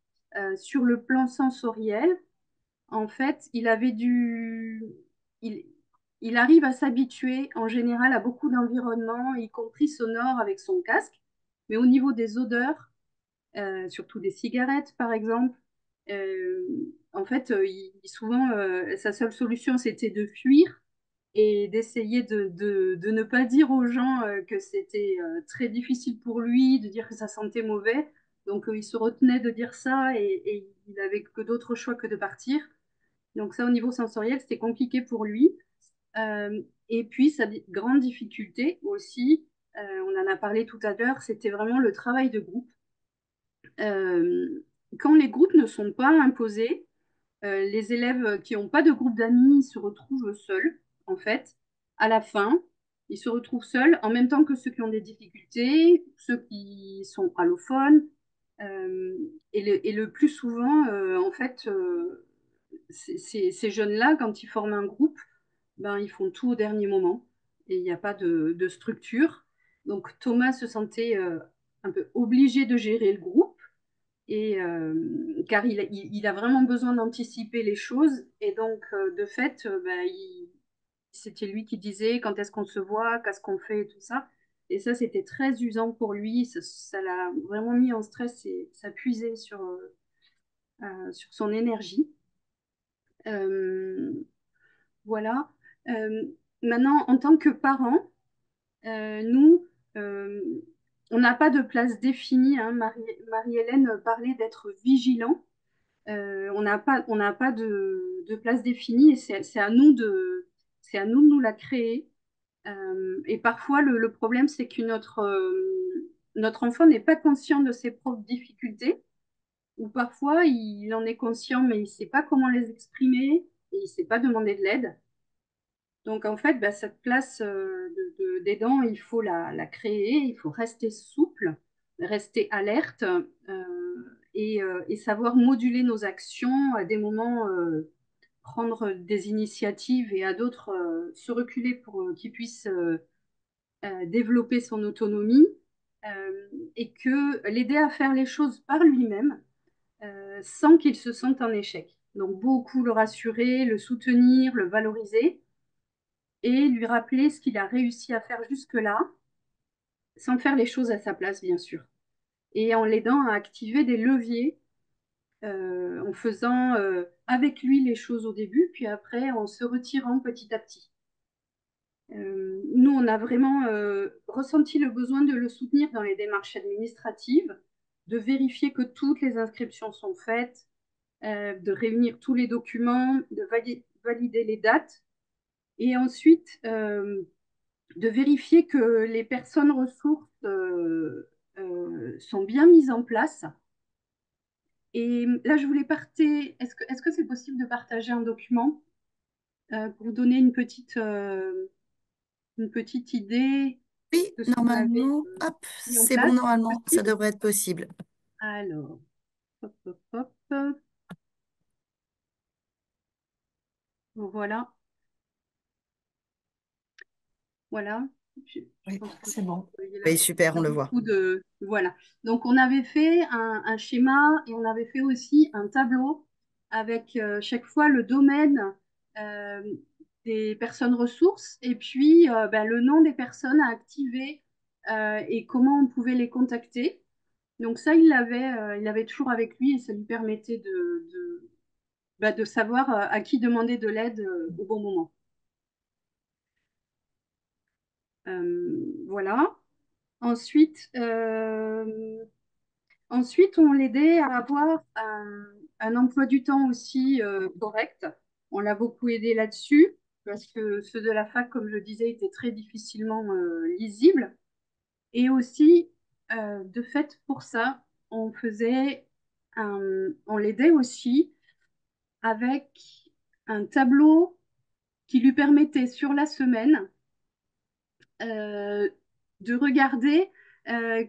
sur le plan sensoriel. En fait, il, il arrive à s'habituer en général à beaucoup d'environnements, y compris sonores avec son casque. Mais au niveau des odeurs, surtout des cigarettes par exemple, euh, en fait, souvent, sa seule solution, c'était de fuir et d'essayer de ne pas dire aux gens que c'était très difficile pour lui, de dire que ça sentait mauvais. Donc, il se retenait de dire ça et il n'avait que d'autres choix que de partir. Donc, ça, au niveau sensoriel, c'était compliqué pour lui. Et puis, sa grande difficulté aussi, on en a parlé tout à l'heure, c'était vraiment le travail de groupe. Quand les groupes ne sont pas imposés, les élèves qui n'ont pas de groupe d'amis se retrouvent seuls, en fait, à la fin. Ils se retrouvent seuls en même temps que ceux qui ont des difficultés, ceux qui sont allophones. Et le plus souvent, en fait, ces jeunes-là, quand ils forment un groupe, ben, ils font tout au dernier moment et il n'y a pas de structure. Donc Thomas se sentait un peu obligé de gérer le groupe car il a vraiment besoin d'anticiper les choses et donc de fait ben, c'était lui qui disait quand est-ce qu'on se voit, qu'est-ce qu'on fait et tout ça. Et ça, c'était très usant pour lui. Ça l'a vraiment mis en stress et ça puisait sur son énergie. Euh, voilà. Euh, Maintenant, en tant que parents, nous, euh, on n'a pas de place définie, hein. Marie-Hélène parlait d'être vigilant. On n'a pas de place définie et c'est à nous de nous la créer. Et parfois, le problème, c'est que notre enfant n'est pas conscient de ses propres difficultés, ou parfois il en est conscient, mais il ne sait pas comment les exprimer et il ne sait pas demander de l'aide. Donc en fait, bah, cette place d'aidant, il faut la créer, il faut rester souple, rester alerte et savoir moduler nos actions à des moments, prendre des initiatives et à d'autres se reculer pour qu'ils puissent développer son autonomie et que l'aider à faire les choses par lui-même sans qu'il se sente en échec. Donc beaucoup le rassurer, le soutenir, le valoriser et lui rappeler ce qu'il a réussi à faire jusque-là, sans faire les choses à sa place, bien sûr. Et en l'aidant à activer des leviers, en faisant avec lui les choses au début, puis après en se retirant petit à petit. Nous, on a vraiment ressenti le besoin de le soutenir dans les démarches administratives, de vérifier que toutes les inscriptions sont faites, de réunir tous les documents, de valider les dates, et ensuite de vérifier que les personnes ressources sont bien mises en place. Et là, je voulais partager. Est-ce que c'est possible de partager un document pour vous donner une petite idée Oui, de ce qu'on avait normalement, hop, mis en c'est bon, place? normalement, ça Possible. devrait être possible. Alors, hop, hop, hop. Voilà, voilà. Je Oui, pense que C'est bon. oui, super, il y on a le voit. beaucoup de... Voilà. Donc, on avait fait un schéma et on avait fait aussi un tableau avec chaque fois le domaine euh, des personnes ressources et puis ben, le nom des personnes à activer et comment on pouvait les contacter. Donc ça, il l'avait toujours avec lui et ça lui permettait bah, de savoir à qui demander de l'aide au bon moment. Voilà. Ensuite, ensuite, on l'aidait à avoir un emploi du temps aussi correct. On l'a beaucoup aidé là-dessus parce que ceux de la fac, comme je disais, étaient très difficilement lisibles. Et aussi, de fait, pour ça, on l'aidait aussi avec un tableau qui lui permettait sur la semaine euh, de regarder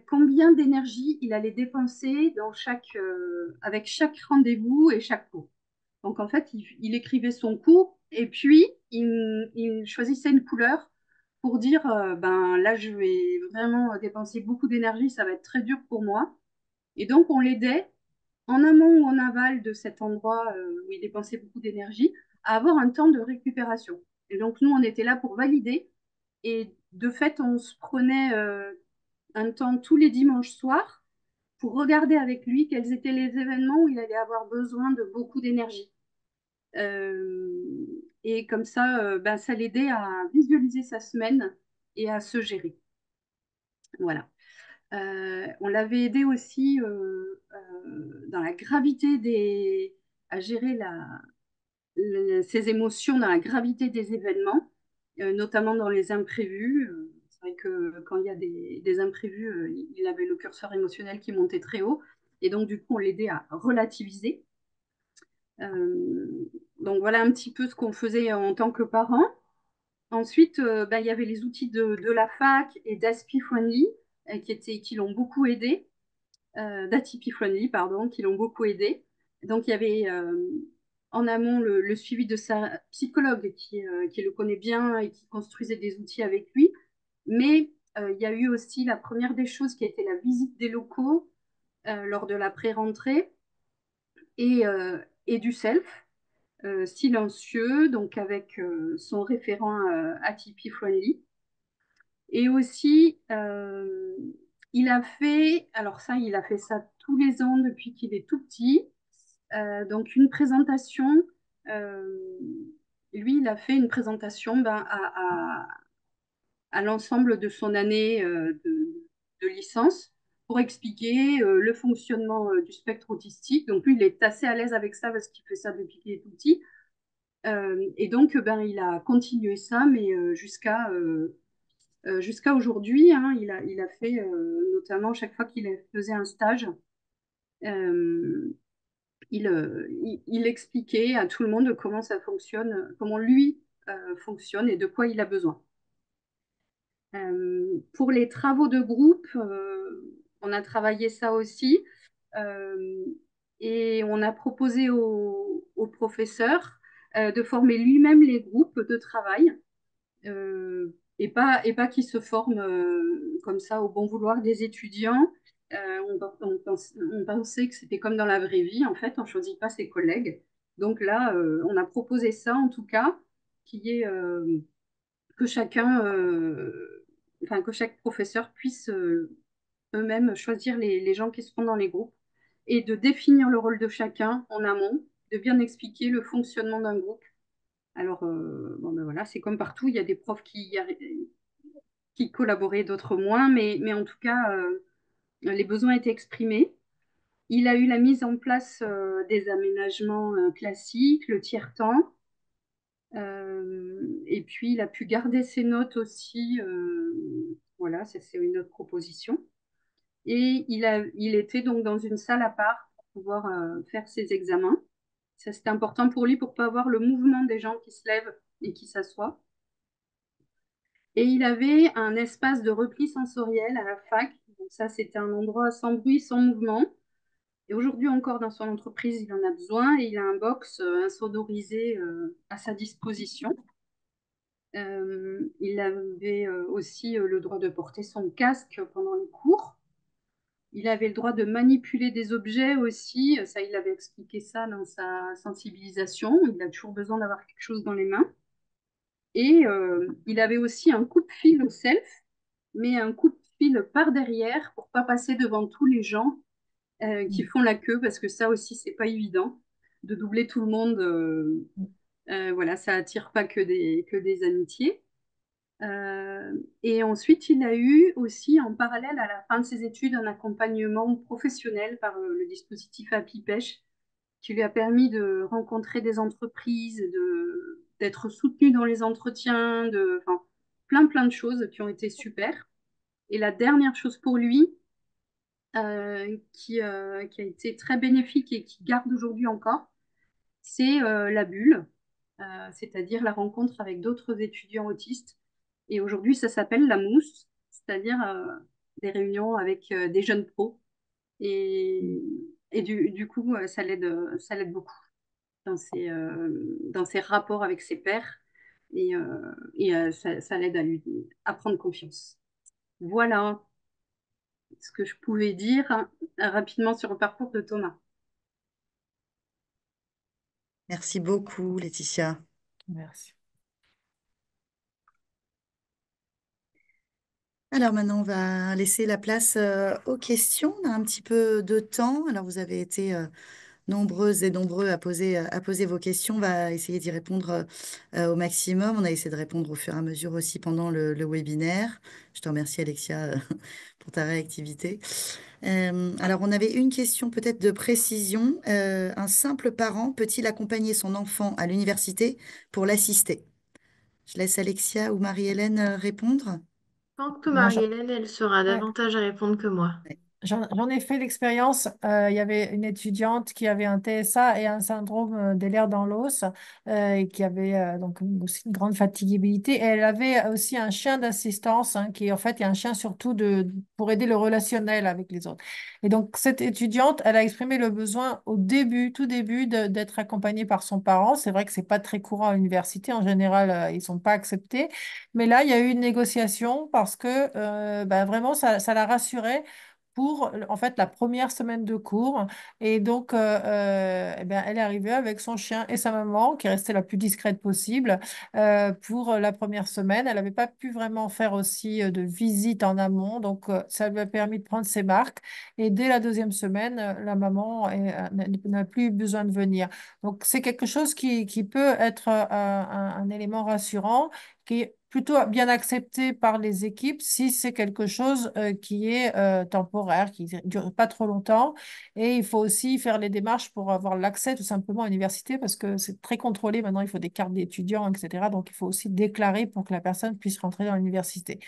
combien d'énergie il allait dépenser avec chaque rendez-vous et chaque cours. Donc en fait, il écrivait son cours et puis il choisissait une couleur pour dire ben là, je vais vraiment dépenser beaucoup d'énergie, ça va être très dur pour moi. Et donc, on l'aidait en amont ou en aval de cet endroit où il dépensait beaucoup d'énergie à avoir un temps de récupération. Et donc, nous, on était là pour valider. Et de fait, on se prenait un temps tous les dimanches soirs pour regarder avec lui quels étaient les événements où il allait avoir besoin de beaucoup d'énergie. Et comme ça, ben, ça l'aidait à visualiser sa semaine et à se gérer. Voilà. On l'avait aidé aussi dans la gravité à gérer ses émotions dans la gravité des événements, notamment dans les imprévus. C'est vrai que quand il y a des imprévus, il avait le curseur émotionnel qui montait très haut. Et donc, du coup, on l'aidait à relativiser. Donc, voilà un petit peu ce qu'on faisait en tant que parent. Ensuite, bah, il y avait les outils de la fac et d'Aspi Friendly qui l'ont beaucoup aidé, d'Atypi Friendly, pardon, qui l'ont beaucoup aidé. Donc, il y avait en amont le suivi de sa psychologue qui le connaît bien et qui construisait des outils avec lui. Mais il y a eu aussi la première des choses qui a été la visite des locaux lors de la pré-rentrée et du self. Silencieux, donc avec son référent Atypi Friendly. Et aussi, il a fait ça tous les ans depuis qu'il est tout petit. Donc une présentation, euh, lui, il a fait une présentation ben, à l'ensemble de son année de licence pour expliquer le fonctionnement du spectre autistique. Donc lui, il est assez à l'aise avec ça parce qu'il fait ça depuis qu'il est tout petit. Et donc, ben, il a continué ça, mais jusqu'à aujourd'hui, hein, il a fait, notamment chaque fois qu'il faisait un stage, euh, il expliquait à tout le monde comment ça fonctionne, comment lui fonctionne et de quoi il a besoin. Pour les travaux de groupe, on a travaillé ça aussi euh, et on a proposé au professeur de former lui-même les groupes de travail et pas qu'ils se forment comme ça au bon vouloir des étudiants. On pensait que c'était comme dans la vraie vie, en fait, on ne choisit pas ses collègues. Donc là, on a proposé ça, en tout cas, qui est que chacun, enfin, que chaque professeur puisse eux-mêmes choisir les gens qui seront dans les groupes et de définir le rôle de chacun en amont, de bien expliquer le fonctionnement d'un groupe. Alors, bon, ben voilà, c'est comme partout, il y a des profs qui collaboraient, d'autres moins, mais en tout cas, les besoins étaient exprimés. Il a eu la mise en place des aménagements classiques, le tiers-temps, et puis il a pu garder ses notes aussi. Voilà, ça c'est une autre proposition. Et il était donc dans une salle à part pour pouvoir faire ses examens. Ça, c'était important pour lui pour ne pas avoir le mouvement des gens qui se lèvent et qui s'assoient. Et il avait un espace de repli sensoriel à la fac. Donc ça, c'était un endroit sans bruit, sans mouvement. Et aujourd'hui encore, dans son entreprise, il en a besoin et il a un box insonorisé à sa disposition. Il avait aussi le droit de porter son casque pendant les cours. Il avait le droit de manipuler des objets aussi. Ça, il avait expliqué ça dans sa sensibilisation. Il a toujours besoin d'avoir quelque chose dans les mains. Et il avait aussi un coupe-fil au self, mais un coupe-fil par derrière pour pas passer devant tous les gens qui font la queue, parce que ça aussi, c'est pas évident de doubler tout le monde. Voilà, ça attire pas que des amitiés. Et ensuite, il a eu aussi, en parallèle à la fin de ses études, un accompagnement professionnel par le dispositif Happy Pêche, qui lui a permis de rencontrer des entreprises, d'être soutenu dans les entretiens, enfin, plein de choses qui ont été super. Et la dernière chose pour lui, qui a été très bénéfique et qui garde aujourd'hui encore, c'est la bulle, c'est-à-dire la rencontre avec d'autres étudiants autistes. Et aujourd'hui, ça s'appelle la mousse, c'est-à-dire des réunions avec des jeunes pros. Et du coup, ça l'aide beaucoup. dans ses rapports avec ses pairs ça l'aide à prendre confiance. Voilà ce que je pouvais dire rapidement sur le parcours de Thomas. Merci beaucoup, Laetitia. Merci. Alors maintenant, on va laisser la place aux questions. On a un petit peu de temps. Alors, vous avez été nombreuses et nombreux à poser vos questions. On va essayer d'y répondre au maximum. On a essayé de répondre au fur et à mesure aussi pendant le webinaire. Je te remercie, Alexia, pour ta réactivité. Alors, on avait une question peut-être de précision. Un simple parent peut-il accompagner son enfant à l'université pour l'assister? Je laisse Alexia ou Marie-Hélène répondre. Je pense que Moi, Marie-Hélène, elle saura ouais. davantage à répondre que moi. Ouais. J'en ai fait l'expérience. Il y avait une étudiante qui avait un TSA et un syndrome des nerfs dans l'os et qui avait donc aussi une grande fatigabilité. Et elle avait aussi un chien d'assistance qui en fait est un chien surtout pour aider le relationnel avec les autres. Et donc cette étudiante, elle a exprimé le besoin au début, tout début, d'être accompagnée par son parent. C'est vrai que c'est pas très courant à l'université. En général, ils sont pas acceptés. Mais là, il y a eu une négociation parce que vraiment, ça la rassurait pour en fait la première semaine de cours. Et donc, eh bien, elle est arrivée avec son chien et sa maman, qui est restée la plus discrète possible, pour la première semaine. Elle n'avait pas pu vraiment faire aussi de visite en amont, donc ça lui a permis de prendre ses marques. Et dès la deuxième semaine, la maman n'a plus besoin de venir. Donc, c'est quelque chose qui peut être un élément rassurant qui est plutôt bien accepté par les équipes si c'est quelque chose qui est temporaire, qui ne dure pas trop longtemps. Et il faut aussi faire les démarches pour avoir l'accès tout simplement à l'université parce que c'est très contrôlé. Maintenant, il faut des cartes d'étudiants, etc. Donc, il faut aussi déclarer pour que la personne puisse rentrer dans l'université.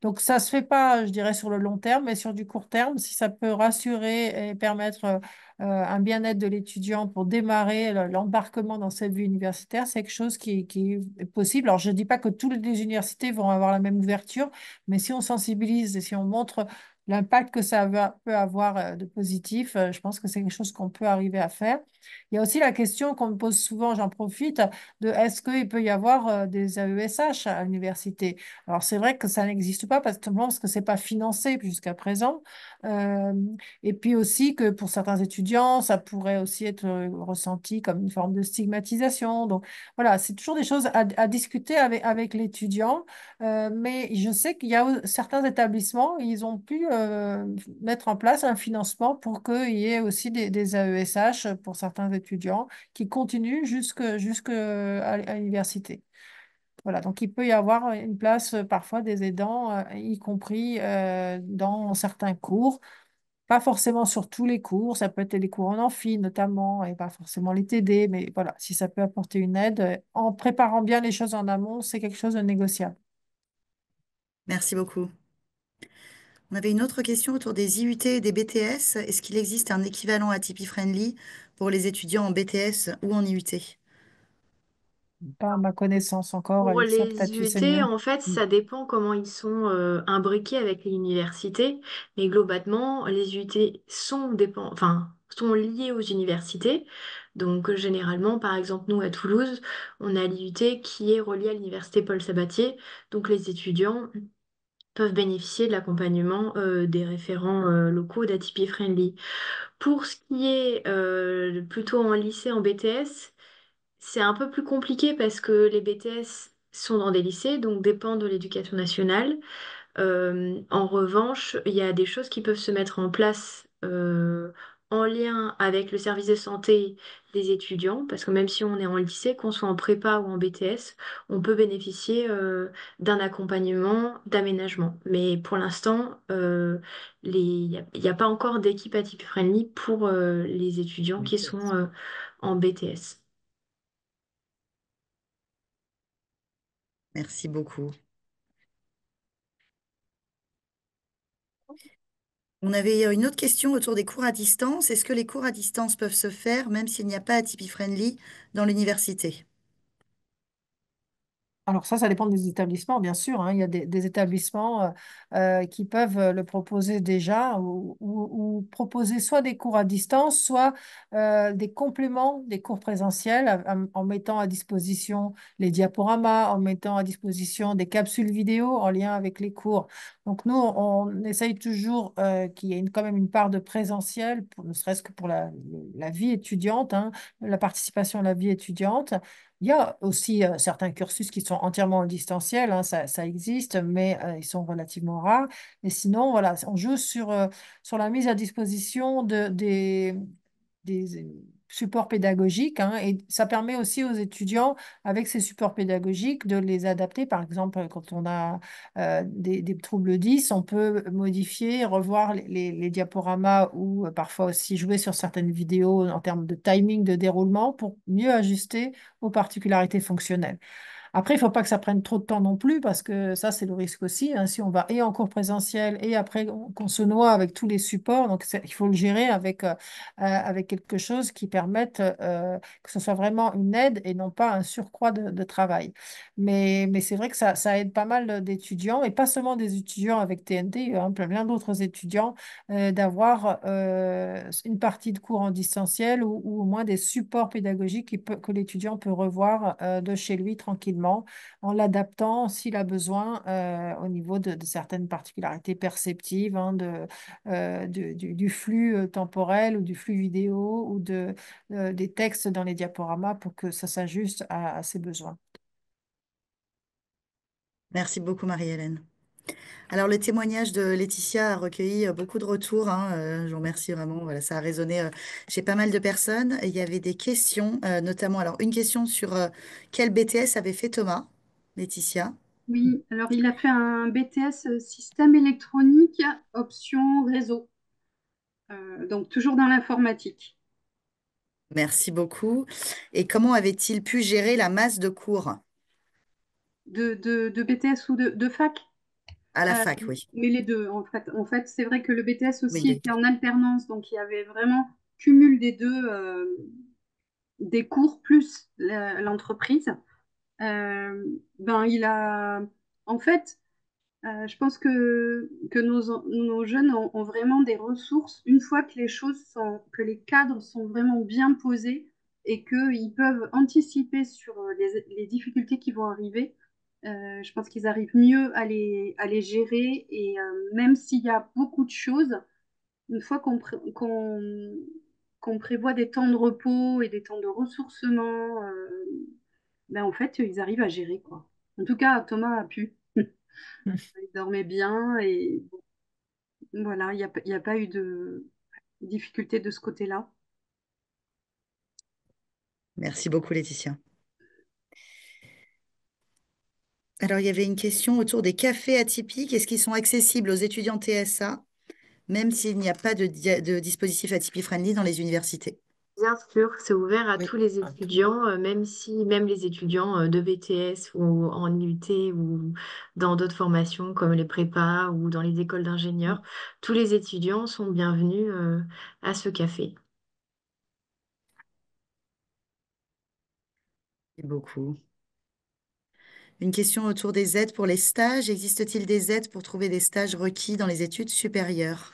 Donc, ça ne se fait pas, je dirais, sur le long terme, mais sur du court terme, si ça peut rassurer et permettre un bien-être de l'étudiant pour démarrer l'embarquement dans cette vie universitaire, c'est quelque chose qui est possible. Alors, je ne dis pas que toutes les universités vont avoir la même ouverture, mais si on sensibilise et si on montre l'impact que peut avoir de positif, je pense que c'est quelque chose qu'on peut arriver à faire. Il y a aussi la question qu'on me pose souvent, j'en profite, de est-ce qu'il peut y avoir des AESH à l'université? Alors, c'est vrai que ça n'existe pas parce que ce n'est pas financé jusqu'à présent. Euh, et puis aussi que pour certains étudiants, ça pourrait aussi être ressenti comme une forme de stigmatisation. Donc, voilà, c'est toujours des choses à discuter avec l'étudiant. Mais je sais qu'il y a certains établissements, ils ont pu mettre en place un financement pour qu'il y ait aussi des AESH pour certains étudiants qui continuent jusque à l'université. Voilà, donc il peut y avoir une place parfois des aidants, y compris dans certains cours. Pas forcément sur tous les cours, ça peut être les cours en amphi notamment, et pas forcément les TD, mais voilà, si ça peut apporter une aide, en préparant bien les choses en amont, c'est quelque chose de négociable. Merci beaucoup. On avait une autre question autour des IUT et des BTS. Est-ce qu'il existe un équivalent à Tipeee Friendly pour les étudiants en BTS ou en IUT? Pas à ma connaissance encore, Pour Alexia, les peut-être tu sais IUT, mieux. en fait, Mm. ça dépend comment ils sont imbriqués avec les universités. Mais globalement, les IUT sont liés aux universités. Donc, généralement, par exemple, nous, à Toulouse, on a l'IUT qui est relié à l'université Paul Sabatier. Donc, les étudiants peuvent bénéficier de l'accompagnement des référents locaux d'Atipi Friendly. Pour ce qui est plutôt en lycée, en BTS, c'est un peu plus compliqué parce que les BTS sont dans des lycées, donc dépendent de l'éducation nationale. En revanche, il y a des choses qui peuvent se mettre en place en lien avec le service de santé des étudiants, parce que même si on est en lycée, qu'on soit en prépa ou en BTS, on peut bénéficier d'un accompagnement d'aménagement. Mais pour l'instant, il n'y a pas encore d'équipe atypique friendly pour les étudiants qui sont en BTS. Merci beaucoup. On avait une autre question autour des cours à distance. Est-ce que les cours à distance peuvent se faire même s'il n'y a pas Tipeee Friendly dans l'université? Alors ça dépend des établissements, bien sûr, hein. Il y a des établissements qui peuvent le proposer déjà ou proposer soit des cours à distance, soit des compléments des cours présentiels en mettant à disposition les diaporamas, en mettant à disposition des capsules vidéo en lien avec les cours. Donc nous, on essaye toujours qu'il y ait quand même une part de présentiel, ne serait-ce que pour la vie étudiante, hein, la participation à la vie étudiante. Il y a aussi certains cursus qui sont entièrement en distanciel, hein, ça existe, mais ils sont relativement rares. Et sinon, voilà, on joue sur la mise à disposition des supports pédagogiques, hein, et ça permet aussi aux étudiants, avec ces supports pédagogiques, de les adapter. Par exemple, quand on a des troubles 10, on peut modifier, revoir les diaporamas ou parfois aussi jouer sur certaines vidéos en termes de timing de déroulement pour mieux ajuster aux particularités fonctionnelles. Après, il ne faut pas que ça prenne trop de temps non plus, parce que ça, c'est le risque aussi, hein, si on va et en cours présentiel et après qu'on se noie avec tous les supports. Donc, il faut le gérer avec quelque chose qui permette que ce soit vraiment une aide et non pas un surcroît de travail. Mais c'est vrai que ça aide pas mal d'étudiants, et pas seulement des étudiants avec TNT, hein, plein d'autres étudiants, d'avoir une partie de cours en distanciel ou au moins des supports pédagogiques que l'étudiant peut revoir de chez lui tranquillement, en l'adaptant s'il a besoin au niveau de certaines particularités perceptives, hein, du flux temporel ou du flux vidéo ou des textes dans les diaporamas pour que ça s'ajuste à ses besoins. Merci beaucoup, Marie-Hélène. Alors, le témoignage de Laetitia a recueilli beaucoup de retours, hein, je vous remercie vraiment. Voilà, ça a résonné chez pas mal de personnes. Il y avait des questions, notamment, alors, une question sur quel BTS avait fait Thomas, Laetitia. Oui, alors il a fait un BTS système électronique, option réseau. Donc toujours dans l'informatique. Merci beaucoup. Et comment avait-il pu gérer la masse de cours De BTS ou de fac? à la Euh, fac, oui. mais les deux, en fait. En fait, c'est vrai que le BTS Oui, aussi était en alternance, donc il y avait vraiment cumul des deux, des cours plus l'entreprise. Euh, ben, il a, en fait, je pense que nos jeunes ont vraiment des ressources une fois que que les cadres sont vraiment bien posés et qu'ils peuvent anticiper sur les difficultés qui vont arriver. Je pense qu'ils arrivent mieux à les gérer et même s'il y a beaucoup de choses, une fois qu'on prévoit des temps de repos et des temps de ressourcement, ben en fait, ils arrivent à gérer, quoi. En tout cas, Thomas a pu. Il dormait bien et voilà, il y a pas eu de difficulté de ce côté-là. Merci beaucoup, Laetitia. Alors, il y avait une question autour des cafés atypiques. Est-ce qu'ils sont accessibles aux étudiants TSA, même s'il n'y a pas de dispositif atypique friendly dans les universités? Bien sûr, c'est ouvert à Oui. tous les étudiants, même les étudiants de BTS ou en UT ou dans d'autres formations comme les prépas ou dans les écoles d'ingénieurs. Tous les étudiants sont bienvenus à ce café. Merci beaucoup. Une question autour des aides pour les stages. Existe-t-il des aides pour trouver des stages requis dans les études supérieures?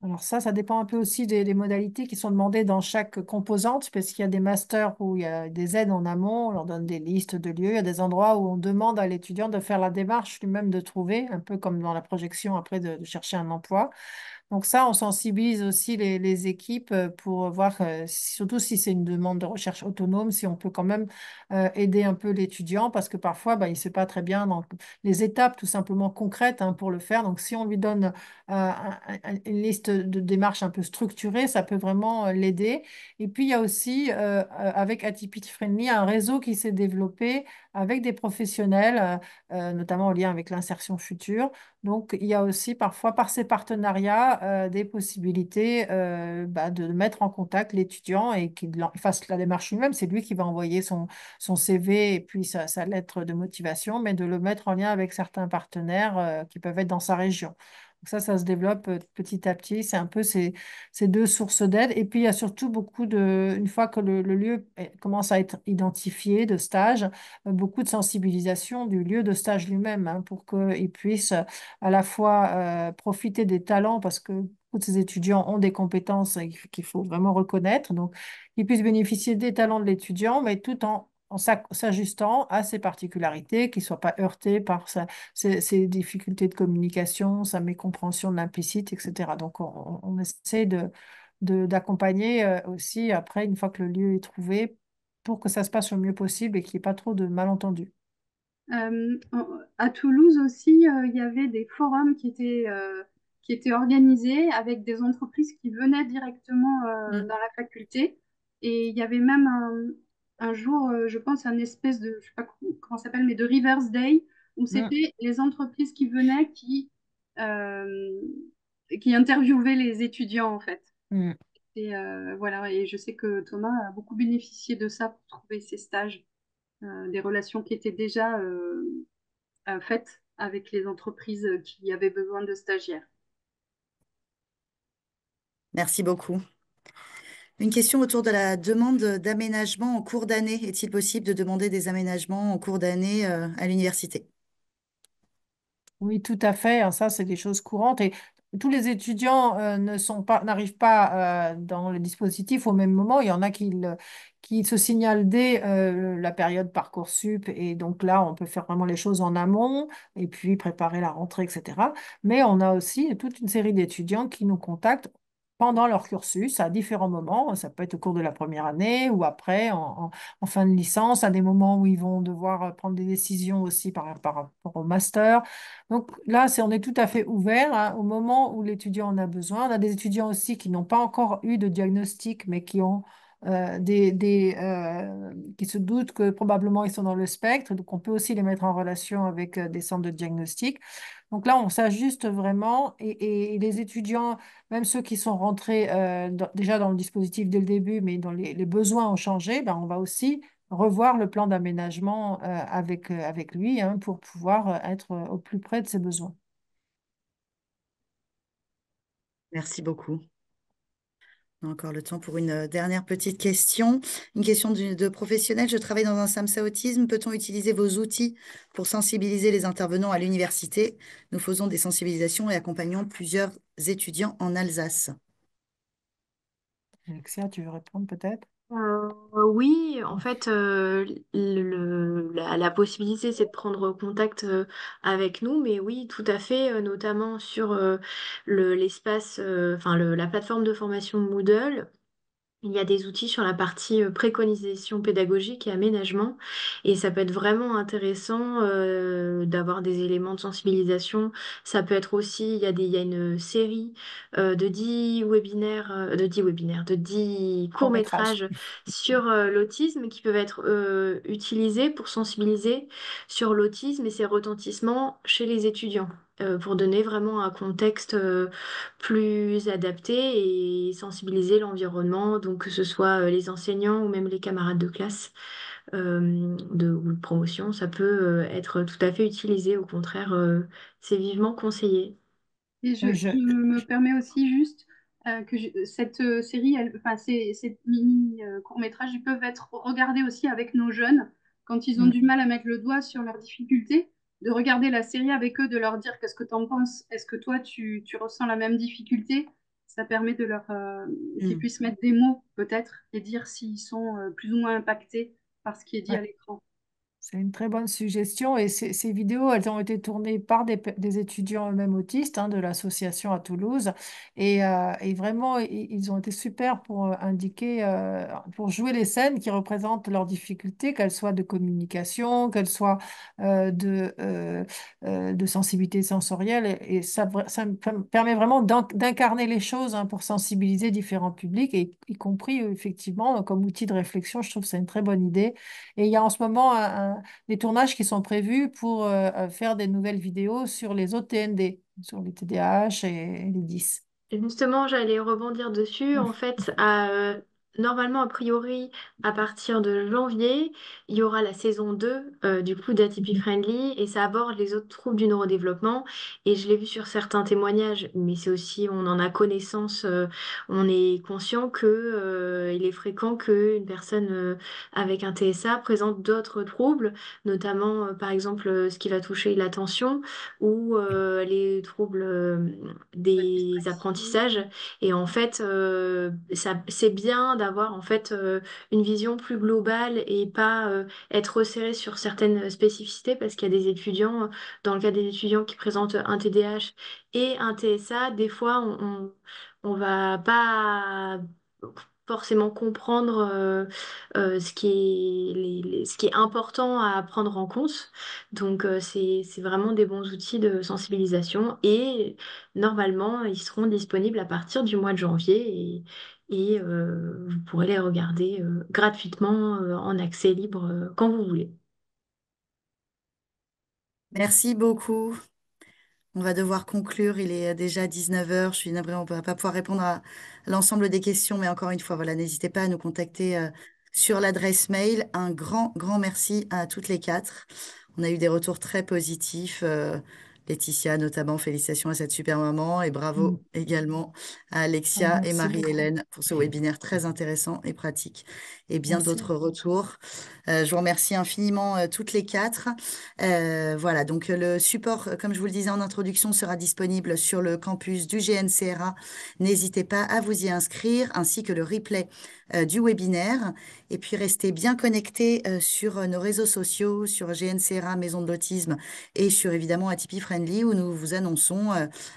Alors ça dépend un peu aussi des modalités qui sont demandées dans chaque composante, parce qu'il y a des masters où il y a des aides en amont, on leur donne des listes de lieux, il y a des endroits où on demande à l'étudiant de faire la démarche lui-même de trouver, un peu comme dans la projection après de chercher un emploi. Donc ça, on sensibilise aussi les équipes pour voir, surtout si c'est une demande de recherche autonome, si on peut quand même aider un peu l'étudiant, parce que parfois, bah, il ne sait pas très bien dans les étapes tout simplement concrètes, hein, pour le faire. Donc si on lui donne une liste de démarches un peu structurée, ça peut vraiment l'aider. Et puis il y a aussi, avec Atypique Friendly, un réseau qui s'est développé avec des professionnels, notamment en lien avec l'insertion future. Donc, il y a aussi parfois, par ces partenariats, des possibilités bah, de mettre en contact l'étudiant et qu'il fasse la démarche lui-même. C'est lui qui va envoyer son CV et puis sa lettre de motivation, mais de le mettre en lien avec certains partenaires qui peuvent être dans sa région. Donc ça se développe petit à petit. C'est un peu ces deux sources d'aide. Et puis, il y a surtout beaucoup une fois que le lieu commence à être identifié de stage, beaucoup de sensibilisation du lieu de stage lui-même, hein, pour qu'il puisse à la fois profiter des talents, parce que tous ces étudiants ont des compétences qu'il faut vraiment reconnaître. Donc, qu'ils puissent bénéficier des talents de l'étudiant, mais tout en s'ajustant à ses particularités, qu'il ne soit pas heurté par ses difficultés de communication, sa mécompréhension de l'implicite, etc. Donc, on essaie d'accompagner aussi après, une fois que le lieu est trouvé, pour que ça se passe le mieux possible et qu'il n'y ait pas trop de malentendus. À Toulouse aussi, il y avait des forums qui étaient organisés avec des entreprises qui venaient directement Mm, dans la faculté. Et il y avait même un jour, je pense, un espèce de, je sais pas comment ça s'appelle, mais de Rivers Day, où mm, c'était les entreprises qui venaient qui interviewaient les étudiants, en fait. mm. Et voilà, et je sais que Thomas a beaucoup bénéficié de ça pour trouver ses stages, des relations qui étaient déjà faites avec les entreprises qui avaient besoin de stagiaires. Merci beaucoup. Une question autour de la demande d'aménagement en cours d'année. Est-il possible de demander des aménagements en cours d'année à l'université? Oui, tout à fait, hein. Ça, c'est des choses courantes. Et tous les étudiants n'arrivent pas dans le dispositif au même moment. Il y en a qui se signalent dès la période Parcoursup. Et donc là, on peut faire vraiment les choses en amont et puis préparer la rentrée, etc. Mais on a aussi toute une série d'étudiants qui nous contactent pendant leur cursus à différents moments. Ça peut être au cours de la première année ou après, en fin de licence, à des moments où ils vont devoir prendre des décisions aussi par rapport au master. Donc là, on est tout à fait ouvert, hein, au moment où l'étudiant en a besoin. On a des étudiants aussi qui n'ont pas encore eu de diagnostic, mais qui ont qui se doutent que probablement ils sont dans le spectre. Donc on peut aussi les mettre en relation avec des centres de diagnostic. Donc là, on s'ajuste vraiment et les étudiants, même ceux qui sont rentrés déjà dans le dispositif dès le début, mais dont les besoins ont changé, ben, on va aussi revoir le plan d'aménagement avec lui, hein, pour pouvoir être au plus près de ses besoins. Merci beaucoup. On a encore le temps pour une dernière petite question. Une question de professionnel. Je travaille dans un SAMSA Autisme. Peut-on utiliser vos outils pour sensibiliser les intervenants à l'université? Nous faisons des sensibilisations et accompagnons plusieurs étudiants en Alsace. Alexia, tu veux répondre peut-être? Oui, en fait, la possibilité, c'est de prendre contact avec nous, mais oui, tout à fait, notamment sur l'espace, enfin la plateforme de formation Moodle. Il y a des outils sur la partie préconisation pédagogique et aménagement, et ça peut être vraiment intéressant d'avoir des éléments de sensibilisation. Ça peut être aussi, il y a une série de 10 Court métrage. courts-métrages sur l'autisme qui peuvent être utilisés pour sensibiliser sur l'autisme et ses retentissements chez les étudiants, pour donner vraiment un contexte plus adapté et sensibiliser l'environnement, donc que ce soit les enseignants ou même les camarades de classe ou de promotion, ça peut être tout à fait utilisé. Au contraire, c'est vivement conseillé. Et Oui, je me permets aussi juste cette série, enfin, ces mini courts-métrages, ils peuvent être regardés aussi avec nos jeunes quand ils ont Mm, du mal à mettre le doigt sur leurs difficultés, de regarder la série avec eux, de leur dire qu'est-ce que tu en penses, est-ce que toi tu ressens la même difficulté? Ça permet de qu'ils Hmm. puissent mettre des mots peut-être et dire s'ils sont plus ou moins impactés par ce qui est dit à ouais. l'écran. C'est une très bonne suggestion et ces vidéos, elles ont été tournées par des étudiants eux-mêmes autistes, hein, de l'association à Toulouse et vraiment, ils ont été super pour indiquer, pour jouer les scènes qui représentent leurs difficultés, qu'elles soient de communication, qu'elles soient de sensibilité sensorielle et ça me permet vraiment d'incarner les choses, hein, pour sensibiliser différents publics et y compris effectivement comme outil de réflexion. Je trouve que c'est une très bonne idée. Et il y a en ce moment des tournages qui sont prévus pour faire des nouvelles vidéos sur les autres TND, sur les TDAH et les 10. Et justement, j'allais rebondir dessus. En fait, normalement, a priori, à partir de janvier, il y aura la saison 2 du coup d'Atypie Friendly et ça aborde les autres troubles du neurodéveloppement. Et je l'ai vu sur certains témoignages, mais c'est aussi, on en a connaissance, on est conscient que, il est fréquent qu'une personne avec un TSA présente d'autres troubles, notamment par exemple ce qui va toucher l'attention ou les troubles La des dyslexie. apprentissages. Et en fait, c'est bien d'avoir en fait une vision plus globale et pas être resserré sur certaines spécificités parce qu'il y a des étudiants, dans le cas des étudiants qui présentent un TDAH et un TSA, des fois on va pas forcément comprendre ce qui est ce qui est important à prendre en compte. Donc c'est vraiment des bons outils de sensibilisation et normalement, ils seront disponibles à partir du mois de janvier et vous pourrez les regarder gratuitement en accès libre quand vous voulez. Merci beaucoup. On va devoir conclure. Il est déjà 19 heures. Je suis navrée, on ne va pas pouvoir répondre à l'ensemble des questions, mais encore une fois, voilà, n'hésitez pas à nous contacter sur l'adresse mail. Un grand, grand merci à toutes les quatre. On a eu des retours très positifs. Laetitia, notamment, félicitations à cette super maman et Mm. bravo également à Ah, Alexia et merci beaucoup. Marie-Hélène pour ce webinaire très intéressant et pratique et bien Merci. d'autres retours. Je vous remercie infiniment toutes les quatre. Voilà, donc le support, comme je vous le disais en introduction, sera disponible sur le campus du GNCRA. N'hésitez pas à vous y inscrire, ainsi que le replay du webinaire. Et puis restez bien connectés sur nos réseaux sociaux, sur GNCRA Maison de l'Autisme et sur évidemment Atypie Friendly, où nous vous annonçons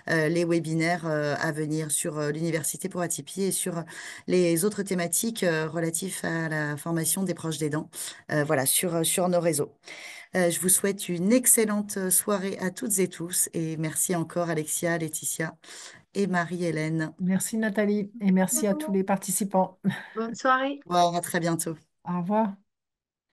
les webinaires à venir sur l'Université pour Atypie et sur les autres thématiques relatives à la formation des proches d'aidants. Voilà, sur nos réseaux. Je vous souhaite une excellente soirée à toutes et tous et merci encore Alexia, Laetitia et Marie-Hélène. Merci Nathalie et merci à tous les participants. Bonne soirée. Au revoir, à très bientôt. Au revoir.